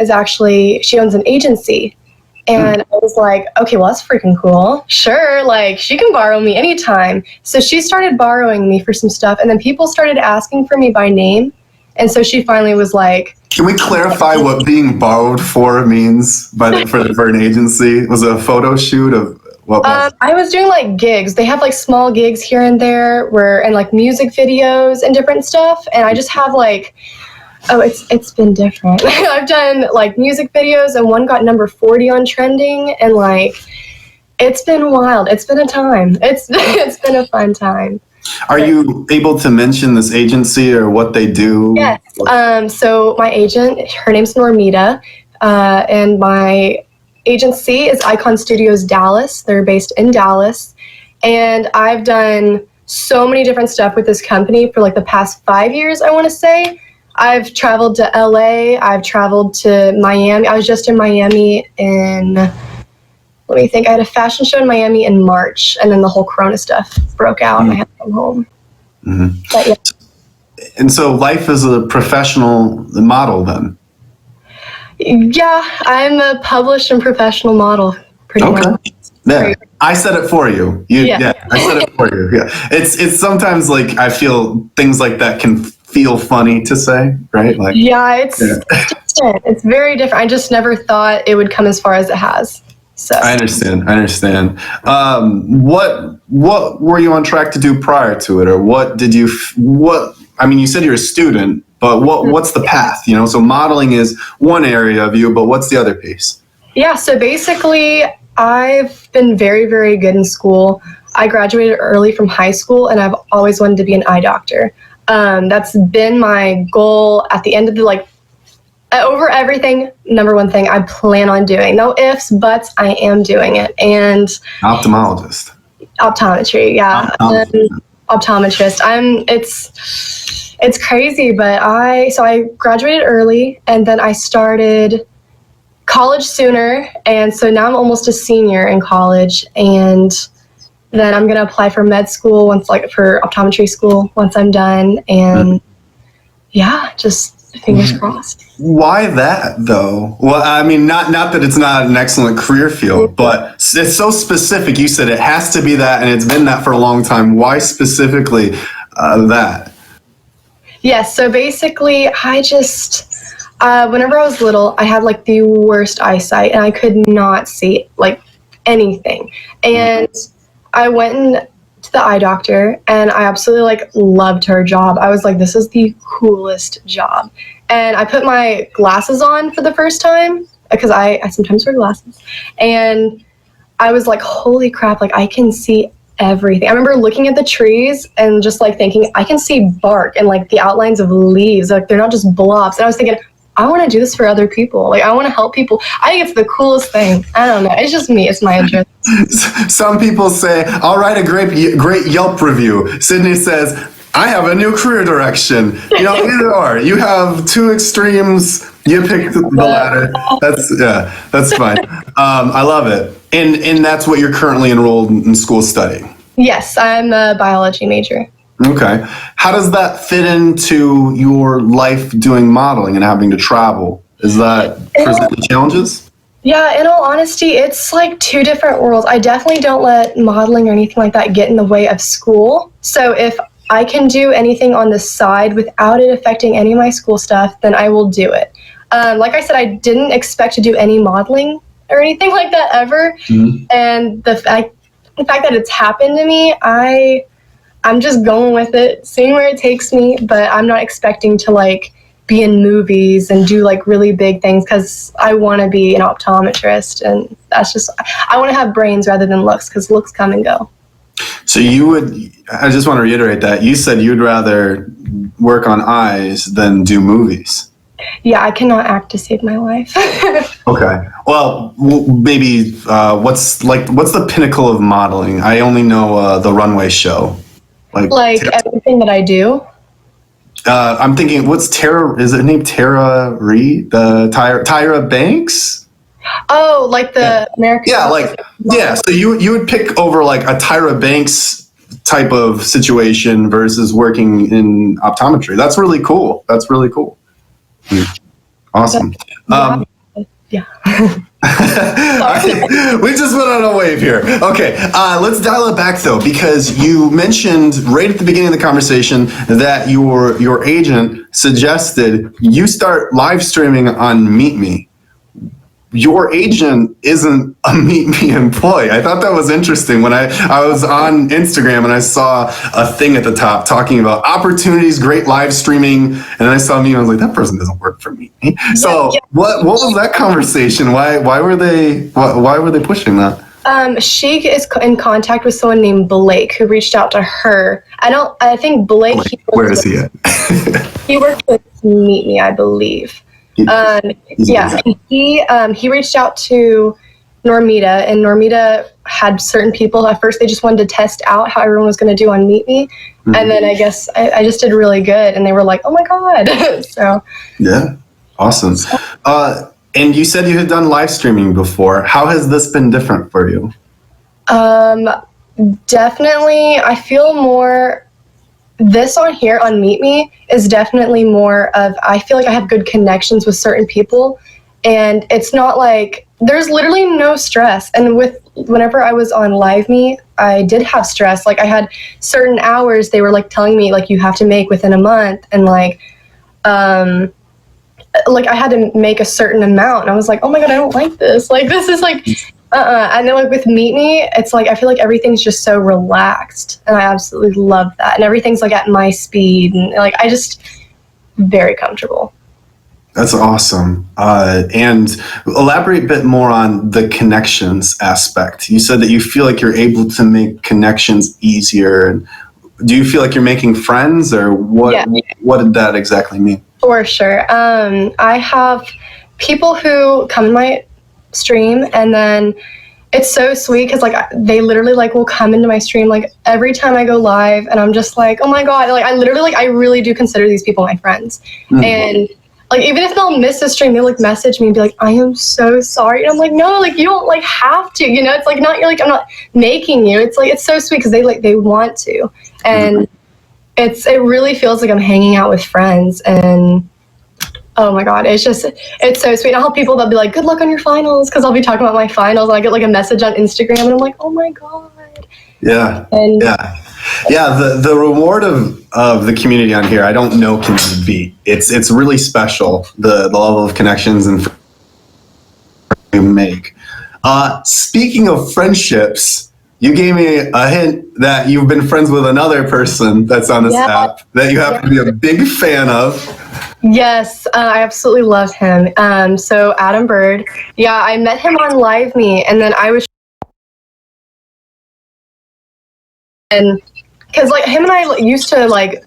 she owns an agency. And I was like, okay, well, that's freaking cool. Sure, like, she can borrow me anytime. So she started borrowing me for some stuff, and then people started asking for me by name. And so she finally was like... Can we clarify what being borrowed for means for an agency? Was it a photo shoot of what was I was doing, like, gigs. They have, like, small gigs here and there and, like, music videos and different stuff. And I just have, like... Oh, it's been different. I've done like music videos, and one got number 40 on trending, and like it's been wild. It's been a time. It's been a fun time. Are you able to mention this agency or what they do? Yes. So my agent, her name's Normita, and my agency is Icon Studios Dallas. They're based in Dallas, and I've done so many different stuff with this company for like the past 5 years, I want to say. I've traveled to LA, I've traveled to Miami. I was just in Miami let me think, I had a fashion show in Miami in March, and then the whole Corona stuff broke out and I had to come home. Mm-hmm. But, yeah. And so life as a professional model then? Yeah, I'm a published and professional model, pretty much. Yeah, I said it for you. Yeah, I said it for you. Yeah, it's sometimes like I feel things like that can feel funny to say, right? Like, it's different. It's very different. I just never thought it would come as far as it has. So I understand. What were you on track to do prior to it, or I mean, you said you're a student, but what's the path? So modeling is one area of you, but what's the other piece? Yeah. So basically, I've been very, very good in school. I graduated early from high school, and I've always wanted to be an eye doctor. That's been my goal at the end of over everything. Number one thing I plan on doing. No ifs, buts, I am doing it. And optometrist. Yeah. Optometrist. It's crazy, but I graduated early, and then I started college sooner. And so now I'm almost a senior in college, and then I'm going to apply for med school for optometry school once I'm done. And just fingers crossed. Why that though? Well, I mean, not that it's not an excellent career field, but it's so specific. You said it has to be that, and it's been that for a long time. Why specifically that? Yes. So basically I just, whenever I was little, I had like the worst eyesight, and I could not see like anything. And I went to the eye doctor, and I absolutely loved her job. I was like, this is the coolest job. And I put my glasses on for the first time, because I sometimes wear glasses. And I was like, holy crap, I can see everything. I remember looking at the trees and just thinking, I can see bark and the outlines of leaves. They're not just blobs. And I was thinking, I want to do this for other people. I want to help people. I think it's the coolest thing. I don't know. It's just me. It's my interest. Some people say, I'll write a great Yelp review. Sydney says, I have a new career direction. Either or. You have two extremes You picked the latter. That's fine. I love it. And that's what you're currently enrolled in school studying. Yes, I'm a biology major. Okay. How does that fit into your life doing modeling and having to travel? Is that presenting challenges? Yeah, in all honesty, it's like two different worlds. I definitely don't let modeling or anything like that get in the way of school. So if I can do anything on the side without it affecting any of my school stuff, then I will do it. Like I said, I didn't expect to do any modeling or anything like that ever. Mm-hmm. And the fact that it's happened to me, I'm just going with it, seeing where it takes me, but I'm not expecting to like be in movies and do like really big things because I want to be an optometrist, and that's just, I want to have brains rather than looks because looks come and go. So I just want to reiterate that you said you'd rather work on eyes than do movies. Yeah, I cannot act to save my life. Okay. Well, maybe what's the pinnacle of modeling? I only know the runway show. Like everything that I do. I'm thinking, what's Tara? Is it named Tara Reid? Tyra Banks? Oh, like the American. Yeah. So you would pick over like a Tyra Banks type of situation versus working in optometry. That's really cool. Awesome. Yeah. We just went on a wave here. Okay, let's dial it back though, because you mentioned right at the beginning of the conversation that your agent suggested you start live streaming on Meet Me. Your agent isn't a Meet Me employee. I thought that was interesting when I was on Instagram and I saw a thing at the top talking about opportunities, great live streaming, and then I saw me and I was like, that person doesn't work for Meet Me. So what was that conversation? Why were they pushing that? She is in contact with someone named Blake who reached out to her. I think Blake. Where is he at? He works with Meet Me, I believe. He reached out to Normita, and Normita had certain people. At first, they just wanted to test out how everyone was going to do on Meet Me, and then I guess I just did really good, and they were like, "Oh my god!" So yeah, awesome. And you said you had done live streaming before. How has this been different for you? Definitely, I feel more. This on here on Meet Me is definitely more of, I feel like I have good connections with certain people, and it's not like, there's literally no stress. And whenever I was on Live Me, I did have stress. Like I had certain hours they were like telling me like you have to make within a month, and like I had to make a certain amount, and I was like, oh my god, I don't like this. Like this is like and then like with Meet Me, it's like I feel like everything's just so relaxed, and I absolutely love that. And everything's like at my speed, and like I just very comfortable. That's awesome. And elaborate a bit more on the connections aspect. You said that you feel like you're able to make connections easier. Do you feel like you're making friends, or what? Yeah. What did that exactly mean? For sure. I have people who come in my stream, and then it's so sweet because like they literally like will come into my stream like every time I go live, and I'm just like, oh my god, like I really do consider these people my friends. And like even if they'll miss a stream, they'll like message me and be like, I am so sorry, and I'm like, no, like you don't like have to, you know, it's like not, you're like, I'm not making you. It's like it's so sweet because they want to, and it really feels like I'm hanging out with friends. And oh my god, it's so sweet. I'll have people that'll be like, good luck on your finals, because I'll be talking about my finals, and I get like a message on Instagram, and I'm like, oh my god. Yeah. And the reward of the community on here, I don't know can be beat. It's really special, the level of connections and you make. Speaking of friendships, you gave me a hint that you've been friends with another person that's on this app that you happen to be a big fan of. Yes, I absolutely love him. So Adam Bird, I met him on Live Me, and then I was, and because like him and I used to like,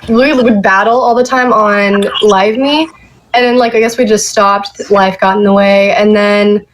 we would battle all the time on Live Me, and then like I guess we just stopped. Life got in the way, and then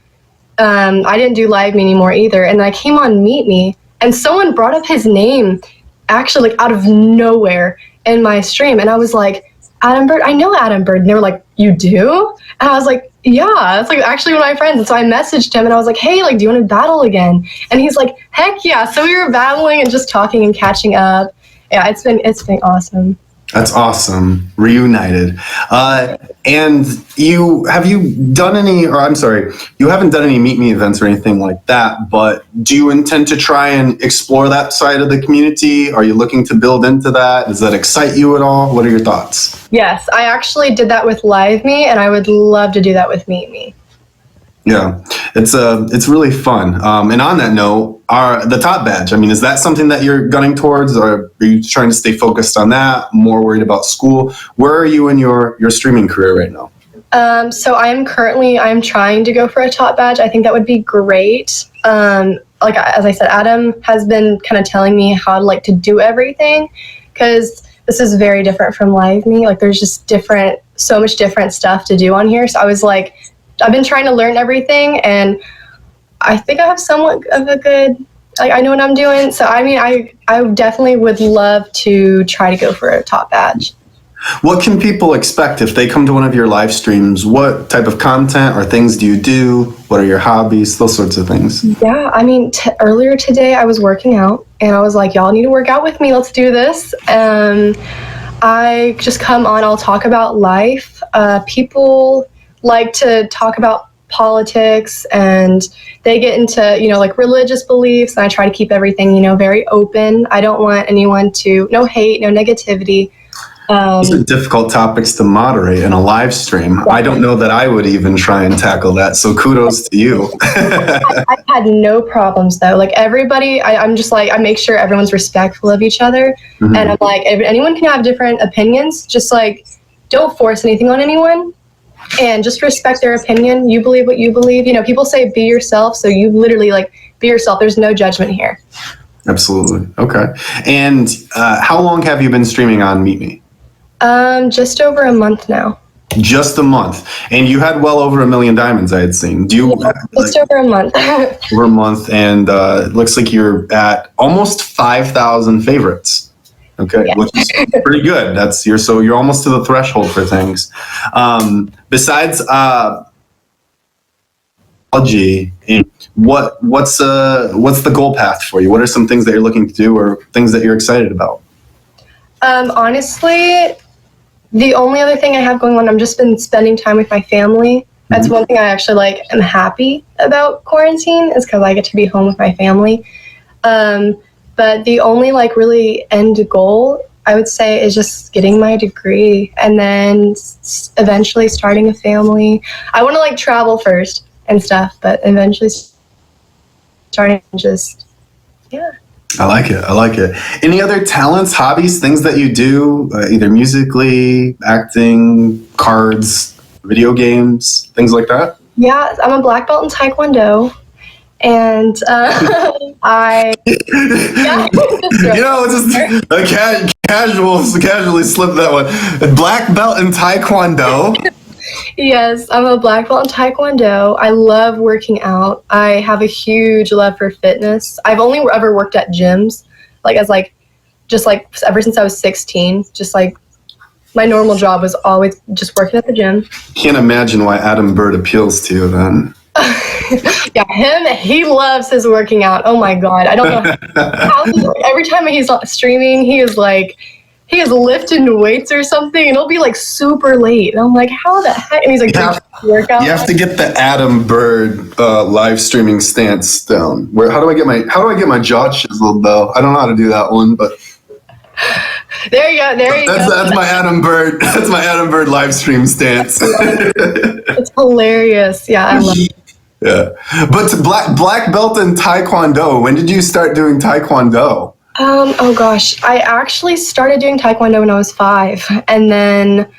I didn't do Live Me anymore either. And then I came on Meet Me, and someone brought up his name, actually like out of nowhere in my stream, and I was like, Adam Bird, I know Adam Bird. And they were like, you do? And I was like, yeah, it's like actually one of my friends. And so I messaged him and I was like, hey, like, do you want to battle again? And he's like, heck yeah. So we were battling and just talking and catching up. Yeah, it's been awesome. That's awesome. Reunited. And you haven't done any Meet Me events or anything like that, but do you intend to try and explore that side of the community? Are you looking to build into that? Does that excite you at all? What are your thoughts? Yes, I actually did that with Live Me, and I would love to do that with Meet Me. Yeah, it's really fun. And on that note, the top badge. I mean, is that something that you're gunning towards, or are you trying to stay focused on that? More worried about school? Where are you in your streaming career right now? So I'm trying to go for a top badge. I think that would be great. Like as I said, Adam has been kind of telling me how to do everything, because this is very different from Live Me. Like there's just so much different stuff to do on here. So I was like, I've been trying to learn everything, and I think I have somewhat of a good, I know what I'm doing. So I mean, I definitely would love to try to go for a top badge. What can people expect if they come to one of your live streams? What type of content or things do you do? What are your hobbies? Those sorts of things. Yeah, I mean, earlier today I was working out, and I was like, y'all need to work out with me. Let's do this. I just come on, I'll talk about life. People like to talk about politics, and they get into, religious beliefs, and I try to keep everything, very open. I don't want anyone no hate, no negativity. These are difficult topics to moderate in a live stream. I don't know that I would even try and tackle that, so kudos to you. I've had no problems though. Like everybody, I'm just like, I make sure everyone's respectful of each other. Mm-hmm. And I'm like, if anyone can have different opinions, just like, don't force anything on anyone. And just respect their opinion. You believe what you believe. People say be yourself, so you literally be yourself. There's no judgment here. Absolutely. Okay. And how long have you been streaming on Meet Me? Just over a month now. Just a month. And you had well over 1 million diamonds, I had seen. Do you just over a month. Over a month, and it looks like you're at almost 5,000 favorites. Okay, yeah. Which is pretty good. You're almost to the threshold for things. Besides what's the goal path for you? What are some things that you're looking to do, or things that you're excited about? Honestly, the only other thing I have going on, I've just been spending time with my family. That's one thing I actually am happy about quarantine, is because I get to be home with my family. But the only really end goal, I would say, is just getting my degree and then eventually starting a family. I want to travel first and stuff, but eventually starting yeah. I like it. Any other talents, hobbies, things that you do, either musically, acting, cards, video games, things like that? Yeah, I'm a black belt in Taekwondo. And casually slipped that one. Black belt in Taekwondo. Yes, I'm a black belt in Taekwondo. I love working out. I have a huge love for fitness. I've only ever worked at gyms, ever since I was 16. My normal job was always just working at the gym. Can't imagine why Adam Bird appeals to you then. Yeah, he loves his working out. Oh my God. I don't know how every time he's streaming, he is lifting weights or something, and it'll be super late. And I'm like, how the heck? And he's like, workout. You have to get the Adam Bird live streaming stance down. How do I get my jaw chiseled though? I don't know how to do that one, but there you go. That's my Adam Bird. That's my Adam Bird live stream stance. It's hilarious. Yeah, I love it. Yeah, but black belt in Taekwondo. When did you start doing Taekwondo? Oh gosh, I actually started doing Taekwondo when I was 5, and then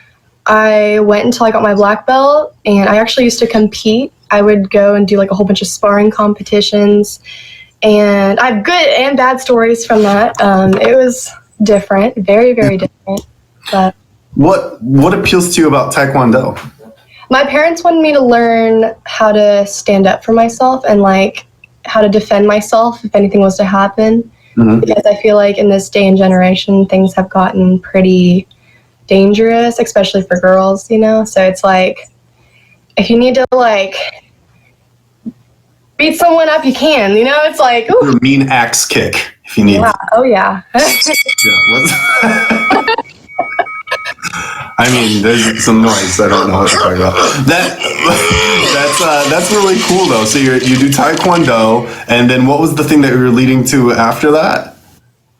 I went until I got my black belt, and I actually used to compete. I would go and do a whole bunch of sparring competitions, and I have good and bad stories from that. It was different, very, very different. But what appeals to you about Taekwondo? My parents wanted me to learn how to stand up for myself and how to defend myself if anything was to happen. Mm-hmm. Because I feel in this day and generation, things have gotten pretty dangerous, especially for girls, you know? So it's like, if you need to like beat someone up, you can, you know? It's like, ooh. A mean axe kick if you need. Yeah. Oh yeah. I mean, there's some noise. I don't know what to talk about. That's really cool though. So you do Taekwondo, and then what was the thing that you were leading to after that?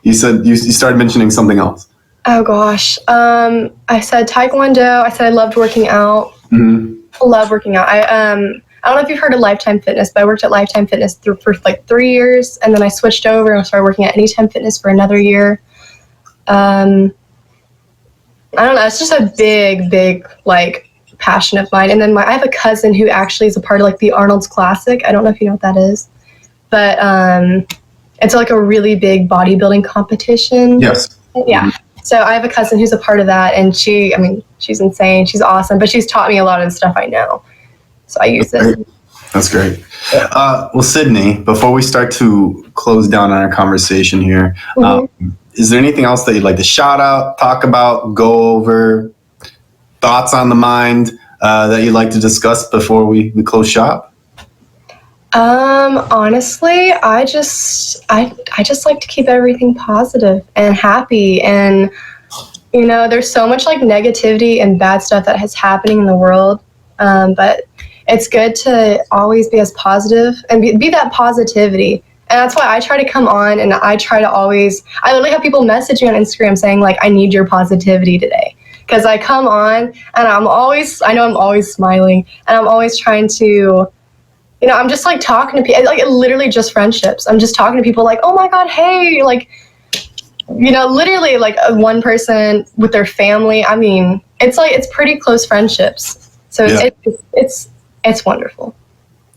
You said you started mentioning something else. Oh gosh. I said Taekwondo. I said I loved working out. Mm-hmm. Love working out. I don't know if you've heard of Lifetime Fitness, but I worked at Lifetime Fitness for like 3 years, and then I switched over and started working at Anytime Fitness for another year. I don't know. It's just a big like passion of mine. And then I have a cousin who actually is a part of like the Arnold's Classic. I don't know if you know what that is, but it's like a really big bodybuilding competition. Yes. Yeah. So I have a cousin who's a part of that, and she's insane. She's awesome, but she's taught me a lot of the stuff I know. So I use it. That's great. Well, Sydney, before we start to close down on our conversation here, is there anything else that you'd like to shout out, talk about, go over, thoughts on the mind that you'd like to discuss before we close shop? Honestly, I just like to keep everything positive and happy, and you know, there's so much like negativity and bad stuff that is happening in the world, but it's good to always be as positive and be that positivity. And that's why I try to come on, and I literally have people message me on Instagram saying like, I need your positivity today. Because I come on and I know I'm always smiling, and I'm always trying to, you know, I'm just like talking to people, like literally just friendships. I'm just talking to people like, oh my God, hey, like, you know, literally like one person with their family. I mean, it's pretty close friendships. So Yeah. it's wonderful.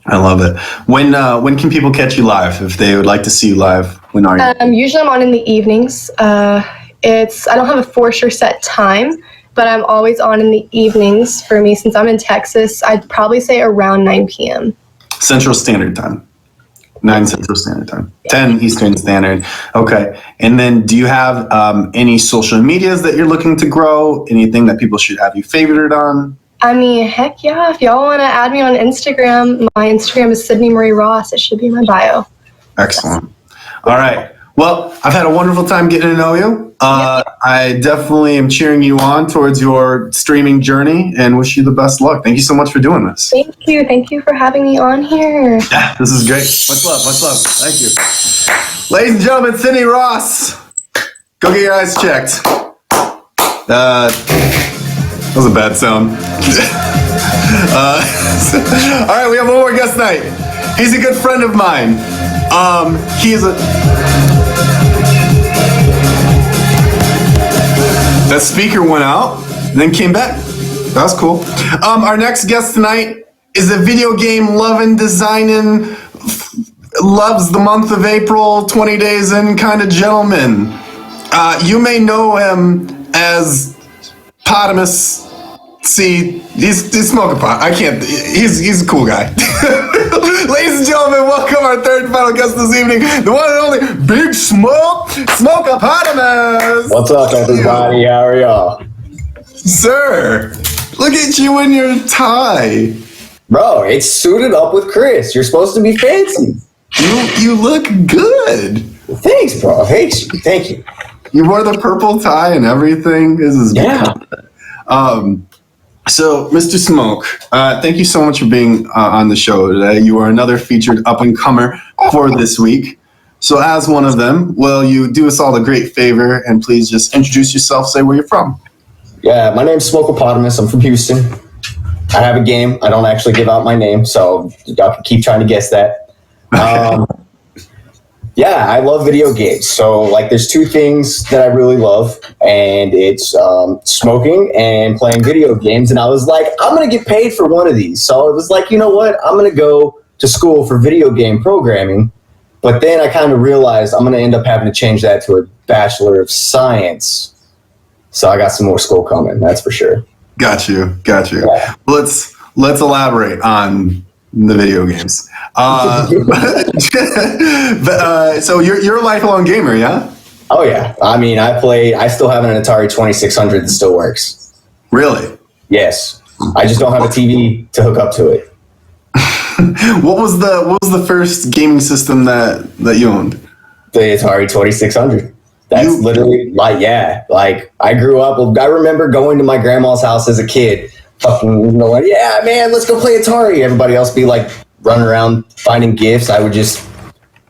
I love it. When can people catch you live if they would like to see you live? When are you? Usually I'm on in the evenings. I don't have a for sure set time, but I'm always on in the evenings. For me, since I'm in Texas, I'd probably say around 9 p.m. Central Standard Time. 9 Central Standard Time. 10 Eastern Standard. Okay. And then do you have any social medias that you're looking to grow? Anything that people should have you favorited on? I mean, heck yeah. If y'all want to add me on Instagram, my Instagram is Sydney Marie Ross. It should be in my bio. Excellent. All right. Well, I've had a wonderful time getting to know you. I definitely am cheering you on towards your streaming journey and wish you the best luck. Thank you so much for doing this. Thank you. Thank you for having me on here. Yeah, this is great. Much love. Much love. Thank you. Ladies and gentlemen, Sydney Ross. Go get your eyes checked. That was a bad sound. All right, we have one more guest tonight. He's a good friend of mine. That speaker went out and then came back. That was cool. Our next guest tonight is a video game loving, designing, loves the month of April, 20 days in kind of gentleman. You may know him as Potamus. See, he's smoking pot. I can't. He's a cool guy. Ladies and gentlemen, welcome our third and final guest this evening, the one and only Big Smoke-A-Potamus. What's up, everybody? How are y'all? Sir, look at you in your tie. Bro, it's suited up with Chris. You're supposed to be fancy. You look good. Thanks, bro. Thank you. You wore the purple tie and everything. This is Yeah. So, Mr. Smoke, thank you so much for being on the show today. You are another featured up-and-comer for this week. So, as one of them, will you do us all a great favor and please just introduce yourself, say where you're from? Yeah, my name's Smoke-A-Potamus. I'm from Houston. I have a game. I don't actually give out my name, so y'all can keep trying to guess that. Yeah, I love video games. So, like, there's two things that I really love, and it's smoking and playing video games. And I was like, I'm going to get paid for one of these. So, it was like, you know what? I'm going to go to school for video game programming. But then I kind of realized I'm going to end up having to change that to a Bachelor of Science. So, I got some more school coming, that's for sure. Got you. Yeah. Let's elaborate on the video games. So you're a lifelong gamer, yeah? Oh yeah. I mean, I still have an Atari 2600 that still works. Really? Yes. I just don't have a TV to hook up to it. What was the first gaming system that you owned? The Atari 2600. That's literally like I grew up. I remember going to my grandma's house as a kid, fucking going, yeah, man, let's go play Atari. Everybody else be like running around finding gifts. I would just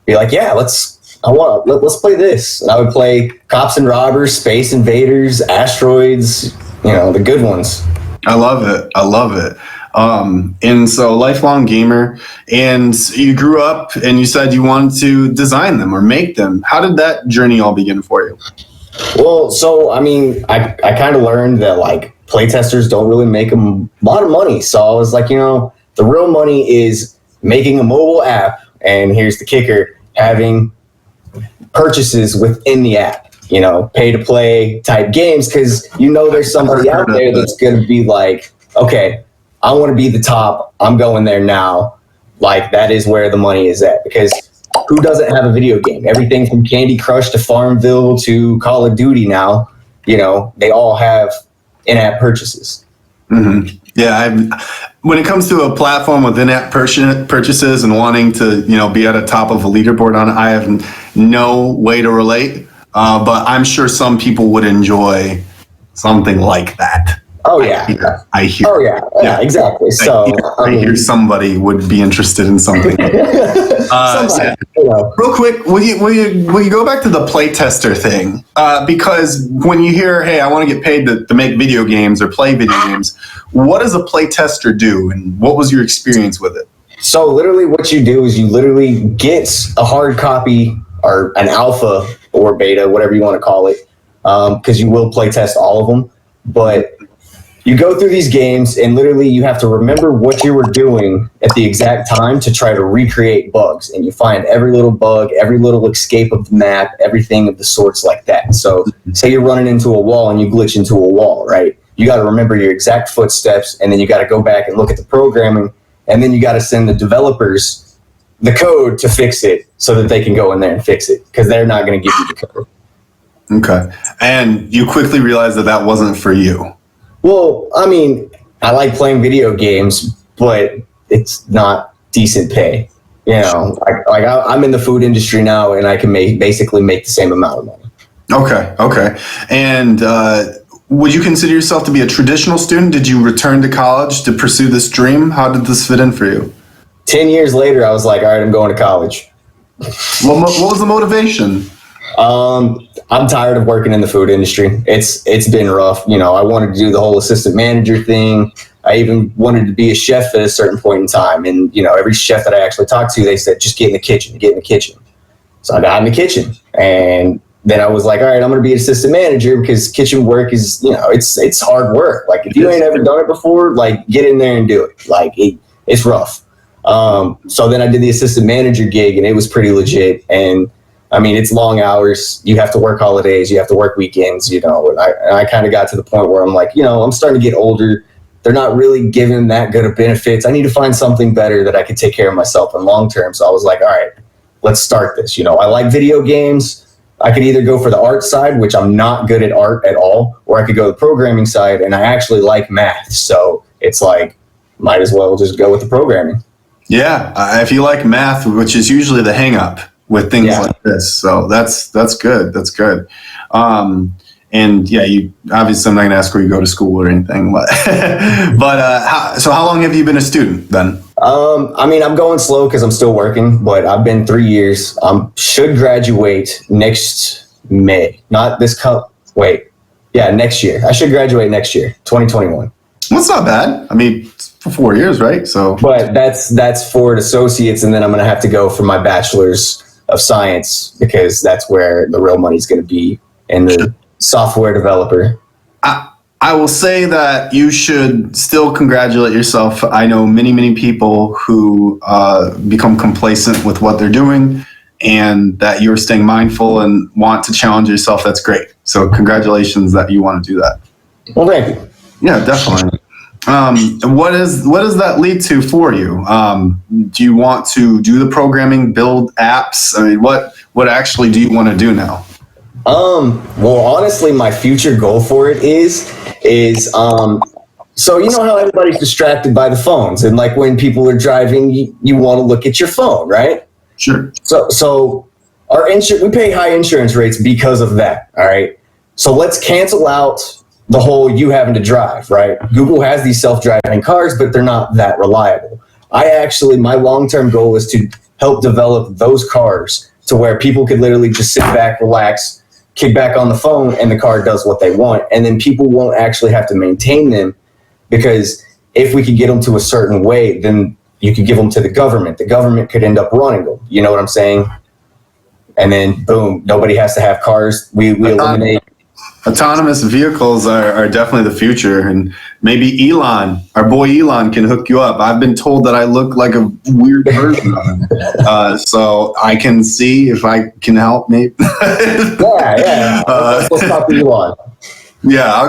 be like, yeah, let's play this. And I would play Cops and Robbers, Space Invaders, Asteroids, the good ones. I love it. And so lifelong gamer, and you grew up and you said you wanted to design them or make them. How did that journey all begin for you? Well, so, I mean, I kind of learned that like playtesters don't really make a lot of money. So I was like, the real money is making a mobile app. And here's the kicker, having purchases within the app. Pay to play type games, because there's somebody out there that's going to be like, okay, I want to be the top. I'm going there now. Like, that is where the money is at, because who doesn't have a video game? Everything from Candy Crush to Farmville to Call of Duty now, they all have in-app purchases. Mm-hmm. Yeah, when it comes to a platform with in-app purchases and wanting to, be at the top of a leaderboard on it, I have no way to relate. But I'm sure some people would enjoy something like that. Oh yeah, I hear. Oh yeah, exactly. So I hear somebody would be interested in something. Real quick, will you go back to the playtester thing? Because when you hear, hey, I want to get paid to make video games or play video games, what does a playtester do, and what was your experience with it? So literally, what you do is you literally get a hard copy or an alpha or beta, whatever you want to call it, because you will play test all of them. But you go through these games, and literally you have to remember what you were doing at the exact time to try to recreate bugs. And you find every little bug, every little escape of the map, everything of the sorts like that. So say you're running into a wall and you glitch into a wall, right? You got to remember your exact footsteps, and then you got to go back and look at the programming, and then you got to send the developers the code to fix it so that they can go in there and fix it, because they're not going to give you the code. Okay. And you quickly realized that wasn't for you. Well, I mean, I like playing video games, but it's not decent pay. I'm in the food industry now, and I can basically make the same amount of money. Okay. And would you consider yourself to be a traditional student? Did you return to college to pursue this dream? How did this fit in for you? 10 years later, I was like, all right, I'm going to college. What was the motivation? I'm tired of working in the food industry. It's been rough. I wanted to do the whole assistant manager thing. I even wanted to be a chef at a certain point in time. And, every chef that I actually talked to, they said, just get in the kitchen. So I got in the kitchen, and then I was like, all right, I'm going to be an assistant manager, because kitchen work is, it's hard work. Like, if you ain't ever done it before, like, get in there and do it. Like, it's rough. So then I did the assistant manager gig, and it was pretty legit. And I mean, it's long hours. You have to work holidays. You have to work weekends, and I kind of got to the point where I'm like, I'm starting to get older. They're not really giving that good of benefits. I need to find something better that I can take care of myself in long term. So I was like, all right, let's start this. I like video games. I could either go for the art side, which I'm not good at art at all, or I could go the programming side, and I actually like math. So it's like, might as well just go with the programming. Yeah, if you like math, which is usually the hang up with things like this. So that's good. That's good. And yeah, you obviously, I'm not going to ask where you go to school or anything, but so how long have you been a student then? I mean, I'm going slow because I'm still working, but I've been 3 years. Should graduate next May, not this next year. I should graduate next year, 2021. Well, that's not bad. I mean, it's for 4 years, right? So, but that's for an associate's, and then I'm going to have to go for my bachelor's of science, because that's where the real money's going to be in the software developer. I will say that you should still congratulate yourself. I know many people who become complacent with what they're doing, and that you're staying mindful and want to challenge yourself. That's great. So congratulations that you want to do that. Well, thank you. Yeah, definitely. What does that lead to for you? Do you want to do the programming, build apps? I mean, what actually do you want to do now? Well, honestly, my future goal for it is so you know how everybody's distracted by the phones, and like when people are driving, you want to look at your phone, right? Sure. So our we pay high insurance rates because of that. All right. So let's cancel out the whole you having to drive, right? Google has these self-driving cars, but they're not that reliable. My long-term goal is to help develop those cars to where people could literally just sit back, relax, kick back on the phone, and the car does what they want. And then people won't actually have to maintain them, because if we could get them to a certain way, then you could give them to the government. The government could end up running them. You know what I'm saying? And then boom, nobody has to have cars. We eliminate. Autonomous vehicles are definitely the future, and maybe Elon, our boy Elon, can hook you up. I've been told that I look like a weird version of him, so I can see if I can help. Maybe. Yeah. Let's talk to Elon. Yeah, I'll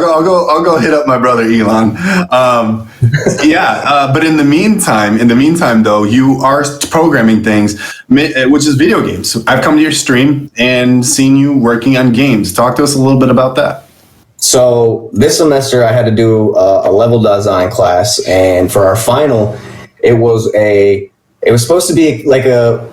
go hit up my brother Elon. But in the meantime, though, you are programming things, which is video games. I've come to your stream and seen you working on games. Talk to us a little bit about that. So this semester I had to do a level design class, and for our final, it was supposed to be like an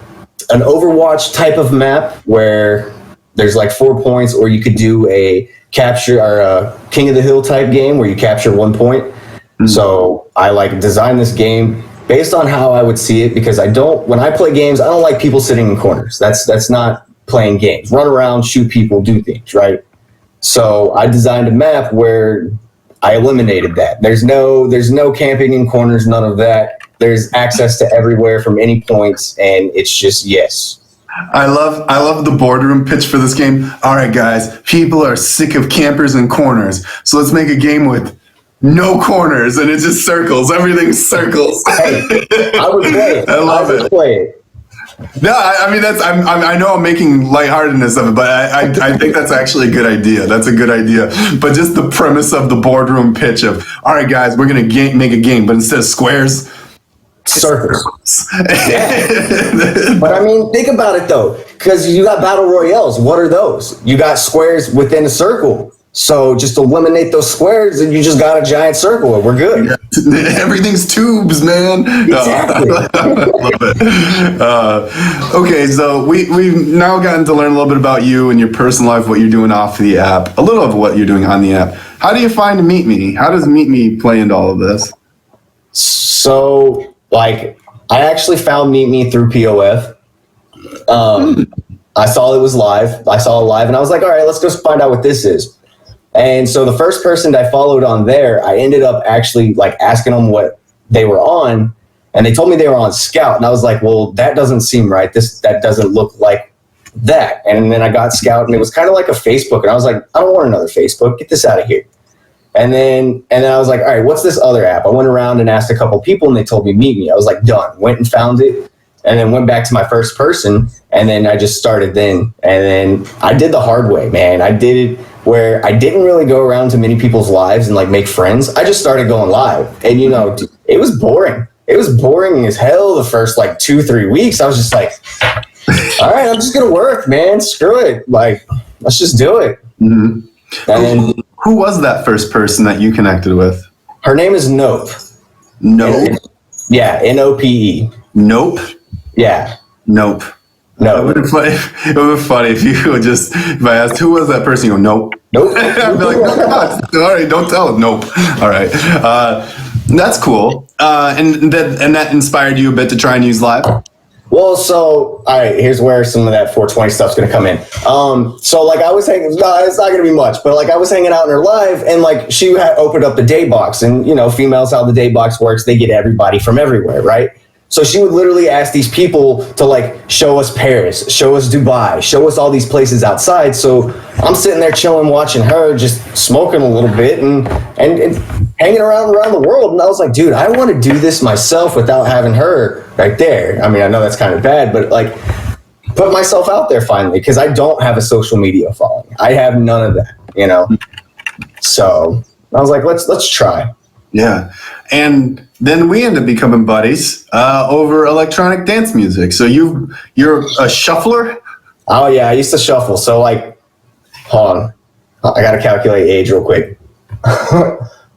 Overwatch type of map where there's like 4 points, or you could do a capture or a King of the Hill type game where you capture 1 point. Mm-hmm. So I like designed this game based on how I would see it, because when I play games, I don't like people sitting in corners. That's not playing games. Run around, shoot people, do things, right? So I designed a map where I eliminated that. There's no camping in corners, none of that. There's access to everywhere from any points, and it's just yes. I love the boardroom pitch for this game. All right, guys, people are sick of campers and corners, so let's make a game with no corners, and it just circles. Everything circles. Hey, I would play it. I love it. Play it. No, I mean I know I'm making lightheartedness of it, but I think that's actually a good idea. That's a good idea. But just the premise of the boardroom pitch of, all right, guys, we're gonna make a game, but instead of squares, circles. Yeah. But I mean, think about it though, because you got battle royales. What are those? You got squares within a circle. So just eliminate those squares, and you just got a giant circle, and we're good. Yeah. Everything's tubes, man. Exactly. Love it. Okay, so we've now gotten to learn a little bit about you and your personal life, what you're doing off the app, a little of what you're doing on the app. How do you find Meet Me? How does Meet Me play into all of this? So, like, I actually found Meet Me through POF. I saw it was live. I saw it live, and I was like, all right, let's go find out what this is. And so the first person that I followed on there, I ended up actually like asking them what they were on, and they told me they were on Scout, and I was like, well, that doesn't seem right. That doesn't look like that. And then I got Scout, and it was kind of like a Facebook, and I was like, I don't want another Facebook. Get this out of here. And then I was like, all right, what's this other app? I went around and asked a couple people, and they told me Meet Me. I was like, done. Went and found it, and then went back to my first person, and then I just started then. And then I did the hard way, man. I did it where I didn't really go around to many people's lives and like make friends. I just started going live, and it was boring. It was boring as hell the first like 2-3 weeks. I was just like, all right, I'm just gonna work, man. Screw it. Like, let's just do it. Mm-hmm. And who was that first person that you connected with? Her name is Nope. Nope. Yeah, Nope. Nope. Yeah. Nope. No. It would be funny if I asked who was that person, you go, nope. Nope. I'd be like, no, come on. All right, don't tell him. Nope. All right. That's cool. And that inspired you a bit to try and use live? Well, so, all right, here's where some of that 420 stuff's going to come in. So, like, I was hanging, no, it's not going to be much, but, like, I was hanging out in her live, and, like, she had opened up the day box, and, females, how the day box works, they get everybody from everywhere, right? So she would literally ask these people to like show us Paris, show us Dubai, show us all these places outside. So I'm sitting there chilling, watching her, just smoking a little bit and hanging around the world. And I was like, dude, I want to do this myself without having her right there. I mean, I know that's kind of bad, but like put myself out there finally, because I don't have a social media following. I have none of that, So I was like, let's try. Yeah. And then we end up becoming buddies over electronic dance music. So you're a shuffler? Oh yeah, I used to shuffle. So like hold on. I got to calculate age real quick.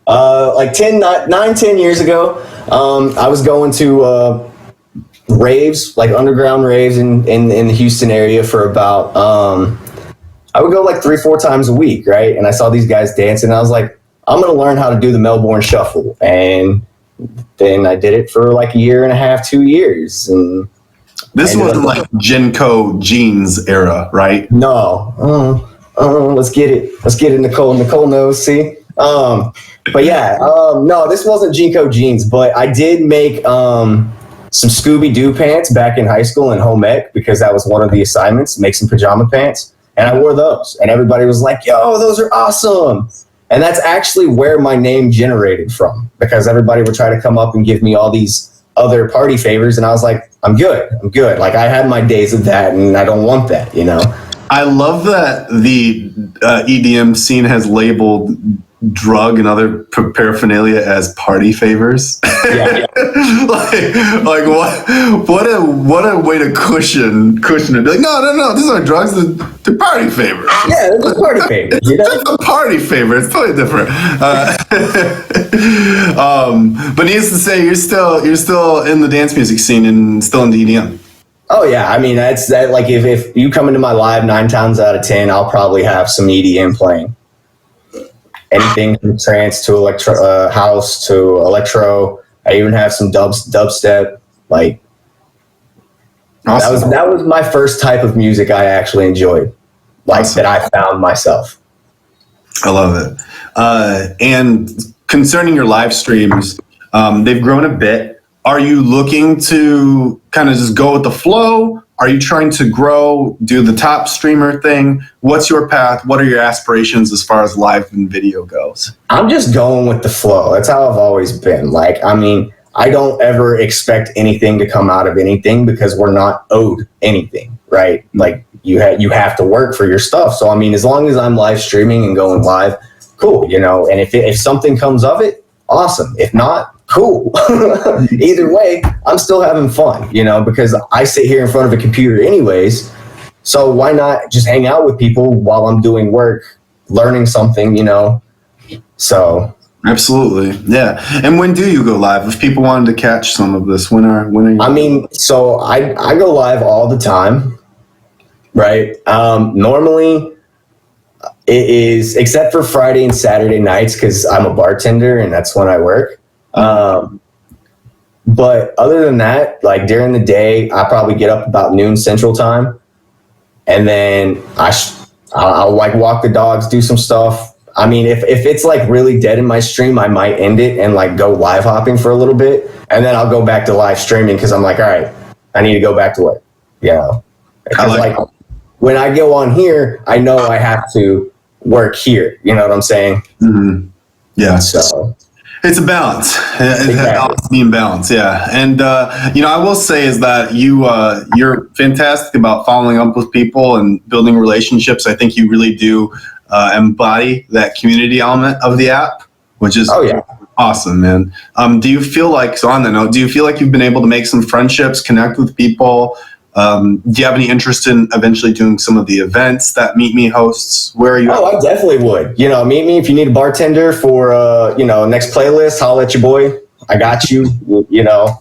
Like 10 years ago, I was going to raves, like underground raves in the Houston area for about, I would go like 3-4 times a week, right? And I saw these guys dancing, and I was like, I'm going to learn how to do the Melbourne Shuffle. And then I did it for like 1.5 2 years. And this wasn't like Genco jeans era, right? No. Let's get it, Nicole. Nicole knows, see? But yeah, no, this wasn't Genco jeans, but I did make some Scooby-Doo pants back in high school in home ec, because that was one of the assignments, make some pajama pants. And I wore those, and everybody was like, yo, those are awesome. And that's actually where my name generated from, because everybody would try to come up and give me all these other party favors. And I was like, I'm good. Like, I had my days of that, and I don't want that, you know? I love that the EDM scene has labeled drug and other paraphernalia as party favors. Yeah. like what a way to cushion it. Like, no, these aren't drugs, they're party favors. Yeah, they're just party favors. You know? It's a party favor. It's totally different. But needless to say, you're still in the dance music scene and still into EDM. Oh yeah, I mean that's that. Like if you come into my live 9 times out of 10, I'll probably have some EDM playing. Anything from trance to electro, house to electro. I even have some dubstep. Like Awesome. that was my first type of music I actually enjoyed. Like Awesome. that I found myself. I love it. And concerning your live streams, they've grown a bit. Are you looking to kind of just go with the flow? Are you trying to grow, do the top streamer thing? What's your path? What are your aspirations as far as live and video goes? I'm just going with the flow. That's how I've always been. Like, I mean, I don't ever expect anything to come out of anything, because we're not owed anything, right? Like you have to work for your stuff. So, I mean, as long as I'm live streaming and going live, cool, you know, and if something comes of it, awesome. If not, cool. Either way, I'm still having fun, you know, because I sit here in front of a computer anyways. So why not just hang out with people while I'm doing work, learning something, you know? So Absolutely. Yeah. And when do you go live? If people wanted to catch some of this, when are you? I mean, so I go live all the time, right? Normally it is, except for Friday and Saturday nights, because I'm a bartender and that's when I work. But other than that, like during the day, I probably get up about noon Central Time, and then I'll like walk the dogs, do some stuff. I mean, if it's like really dead in my stream, I might end it and like go live hopping for a little bit, and then I'll go back to live streaming, because I'm like, all right, I need to go back to work. You know, because like when I go on here, I know I have to work here. You know what I'm saying? Mm-hmm. Yeah. So it's a balance. Exactly. It's being balance, yeah. And I will say is that you're fantastic about following up with people and building relationships. I think you really do embody that community element of the app, which is awesome, man. Do you feel like, so on that note, do you feel like you've been able to make some friendships, connect with people? Do you have any interest in eventually doing some of the events that Meet Me hosts? Where are you? Oh, I definitely would. You know, meet me if you need a bartender for next playlist. Holla at your boy. I got you. You know,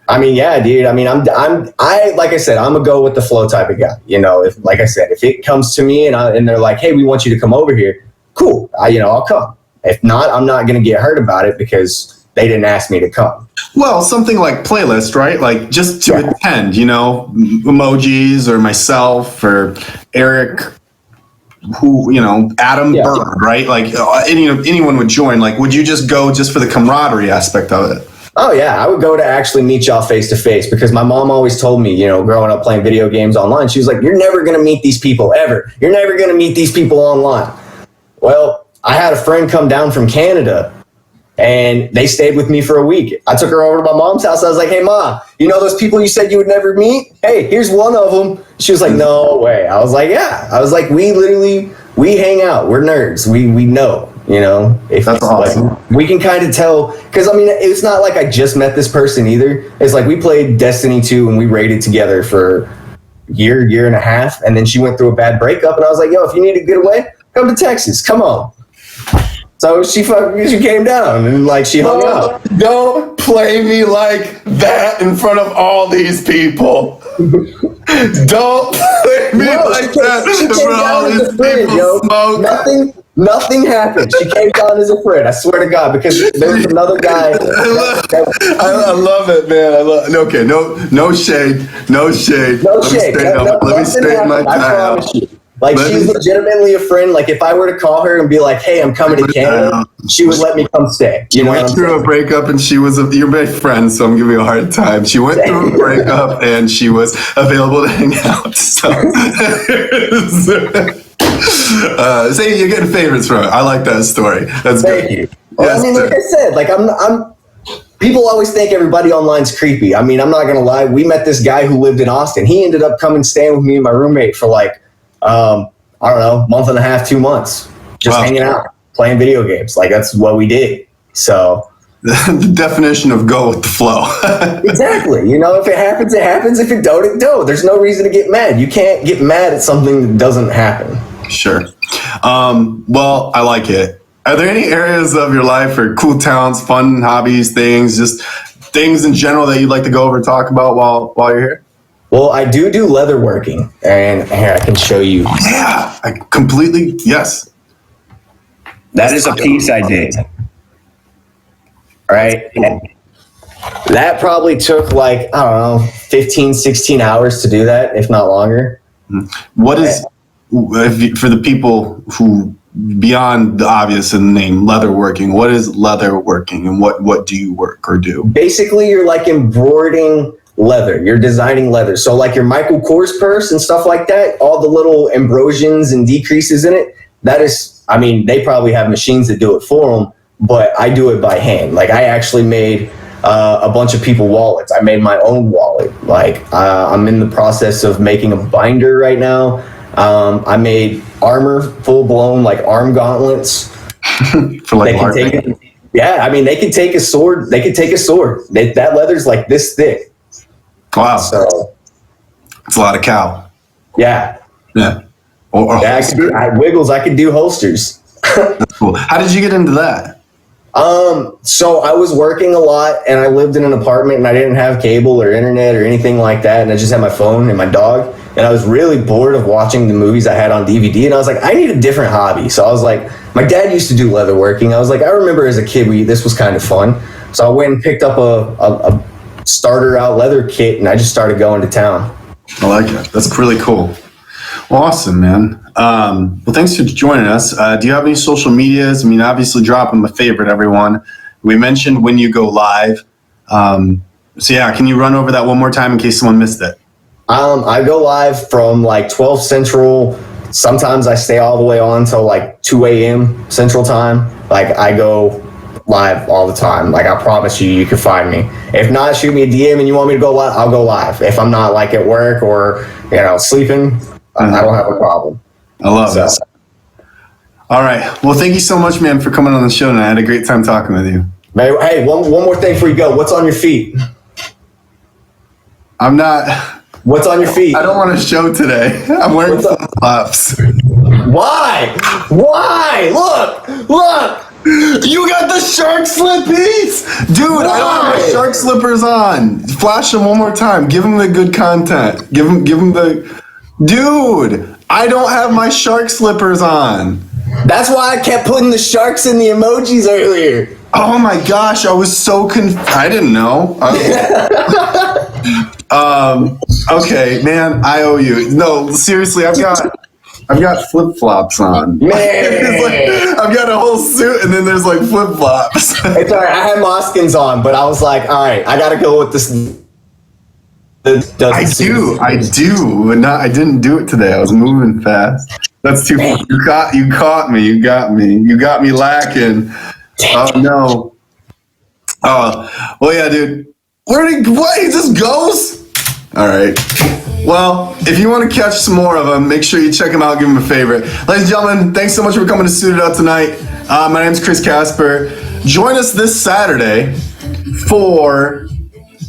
I mean, yeah, dude. I mean, I like I said, I'm a go with the flow type of guy. You know, if like I said, if it comes to me and they're like, hey, we want you to come over here, cool. I'll come. If not, I'm not gonna get hurt about it because they didn't ask me to come. Well, something like playlist, right? Like just to attend, emojis or myself or Eric, Adam Bird, right? Like anyone would join. Like, would you just go just for the camaraderie aspect of it? Oh yeah, I would go to actually meet y'all face to face, because my mom always told me, growing up playing video games online, she was like, you're never going to meet these people ever. You're never going to meet these people online. Well, I had a friend come down from Canada and they stayed with me for a week. I took her over to my mom's house. I was like, hey, Ma, those people you said you would never meet? Hey, here's one of them. She was like, no way. I was like, yeah. I was like, we hang out. We're nerds. We know, That's awesome. Like, we can kind of tell, because it's not like I just met this person either. It's like we played Destiny 2 and we raided together for year and a half, and then she went through a bad breakup, and I was like, yo, if you need to get away, come to Texas, come on. So she came down and like she hung out. Don't play me like that in front of all these people. Don't play me like that She in came front of all down as these a friend, people. yo. Smoke. Nothing happened. She came down as a friend. I swear to God, because there was another guy. I love it, man. Okay, no shade, no shade. No shade. Let me straighten my I tie out. promise you. Like, she's legitimately a friend. Like, if I were to call her and be like, hey, I'm coming to Canada, she would let me come stay. She went through a breakup and she was your best friend, so I'm giving you a hard time. She went through a breakup and she was available to hang out. So, say you're getting favorites from it. I like that story. That's Thank good. you. Well, Yes, I mean, like I said, like I'm. People always think everybody online's creepy. I mean, I'm not gonna lie. We met this guy who lived in Austin. He ended up coming staying with me and my roommate for like, I don't know, month and a half, 2 months, just hanging out, playing video games. Like that's what we did. So the definition of go with the flow. exactly. You know, if it happens, it happens. If it don't, it don't. There's no reason to get mad. You can't get mad at something that doesn't happen. Sure. Well, I like it. Are there any areas of your life or cool talents, fun hobbies, things, just things in general that you'd like to go over and talk about while you're here? Well, I do leather working, and here I can show you. Yeah, I completely, yes. That is a piece I did. All right. That probably took like, I don't know, 15, 16 hours to do that, if not longer. What is, for the people who, beyond the obvious in the name, leatherworking, what is leatherworking and what do you work or do? Basically, you're like embroidering leather. You're designing leather. So like your Michael Kors purse and stuff like that, all the little embrosions and decreases in it, that is, I mean, they probably have machines that do it for them, but I do it by hand. Like I actually made a bunch of people wallets. I made my own wallet. Like I'm in the process of making a binder right now. I made armor, full blown like arm gauntlets. For like I mean, they can take a sword. That leather's like this thick. Wow. So it's a lot of cow. yeah. Yeah. Wiggles. I could do holsters. That's cool. How did you get into that? So I was working a lot and I lived in an apartment and I didn't have cable or internet or anything like that. And I just had my phone and my dog. And I was really bored of watching the movies I had on DVD. And I was like, I need a different hobby. So I was like, my dad used to do leatherworking. I was like, I remember as a kid, this was kind of fun. So I went and picked up a starter out leather kit and I just started going to town. I like it. That's really cool. Well, awesome, man. Well, thanks for joining us. Do you have any social medias? I mean, obviously drop them a favorite, everyone. We mentioned when you go live. So yeah, can you run over that one more time in case someone missed it? I go live from like 12 Central. Sometimes I stay all the way on till like 2 a.m. Central Time. Like I go live all the time. Like I promise you can find me. If not, shoot me a DM and you want me to go live, I'll go live. If I'm not like at work or, sleeping, I don't have a problem. I love it. All right. Well, thank you so much, man, for coming on the show tonight. I had a great time talking with you. Hey, one more thing before you go. What's on your feet? I'm not... What's on your feet? I don't want to show today. I'm wearing flip-flops. Why? Look! You got the shark slippies? Dude, I don't have my shark slippers on. Flash them one more time. Give them the good content. Give them the... Dude, I don't have my shark slippers on. That's why I kept putting the sharks in the emojis earlier. Oh my gosh, I was so I didn't know. Okay, man, I owe you. No, seriously, I've got flip-flops on. Man. I've got a whole suit and then there's like flip-flops. It's all right. I had Moskins on, but I was like, all right, I got to go with this. I do, but I didn't do it today. I was moving fast. That's too funny. You caught me. You got me lacking. Oh no. Oh, well, yeah, dude. What? He just goes? All right. Well, if you want to catch some more of them, make sure you check them out. Give them a favorite. Ladies and gentlemen, thanks so much for coming to Suited Up tonight. My name's Chris Casper. Join us this Saturday for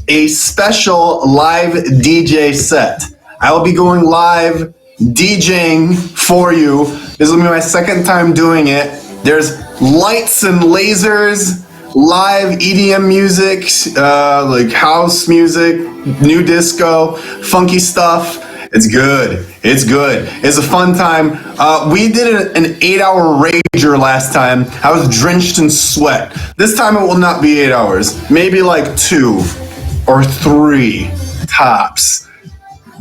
a special live DJ set. I will be going live DJing for you. This will be my second time doing it. There's lights and lasers, live EDM music, like house music, new disco, funky stuff. It's good. It's good. It's a fun time. We did an 8-hour rager last time. I was drenched in sweat. This time it will not be 8 hours. Maybe like 2 or 3 tops.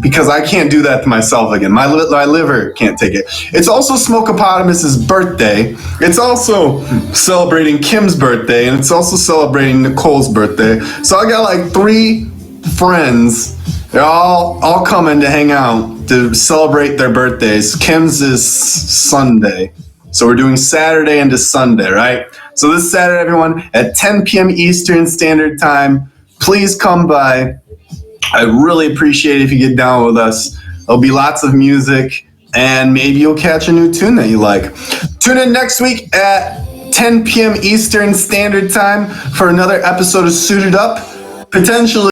Because I can't do that to myself again. My liver can't take it. It's also Smokeopotamus's birthday. It's also celebrating Kim's birthday, and it's also celebrating Nicole's birthday. So I got like 3 friends. They're all coming to hang out to celebrate their birthdays. Kim's is Sunday. So we're doing Saturday into Sunday, right? So this Saturday, everyone, at 10 p.m. Eastern Standard Time, please come by. I'd really appreciate it if you get down with us. There'll be lots of music, and maybe you'll catch a new tune that you like. Tune in next week at 10 p.m. Eastern Standard Time for another episode of Suited Up. Potentially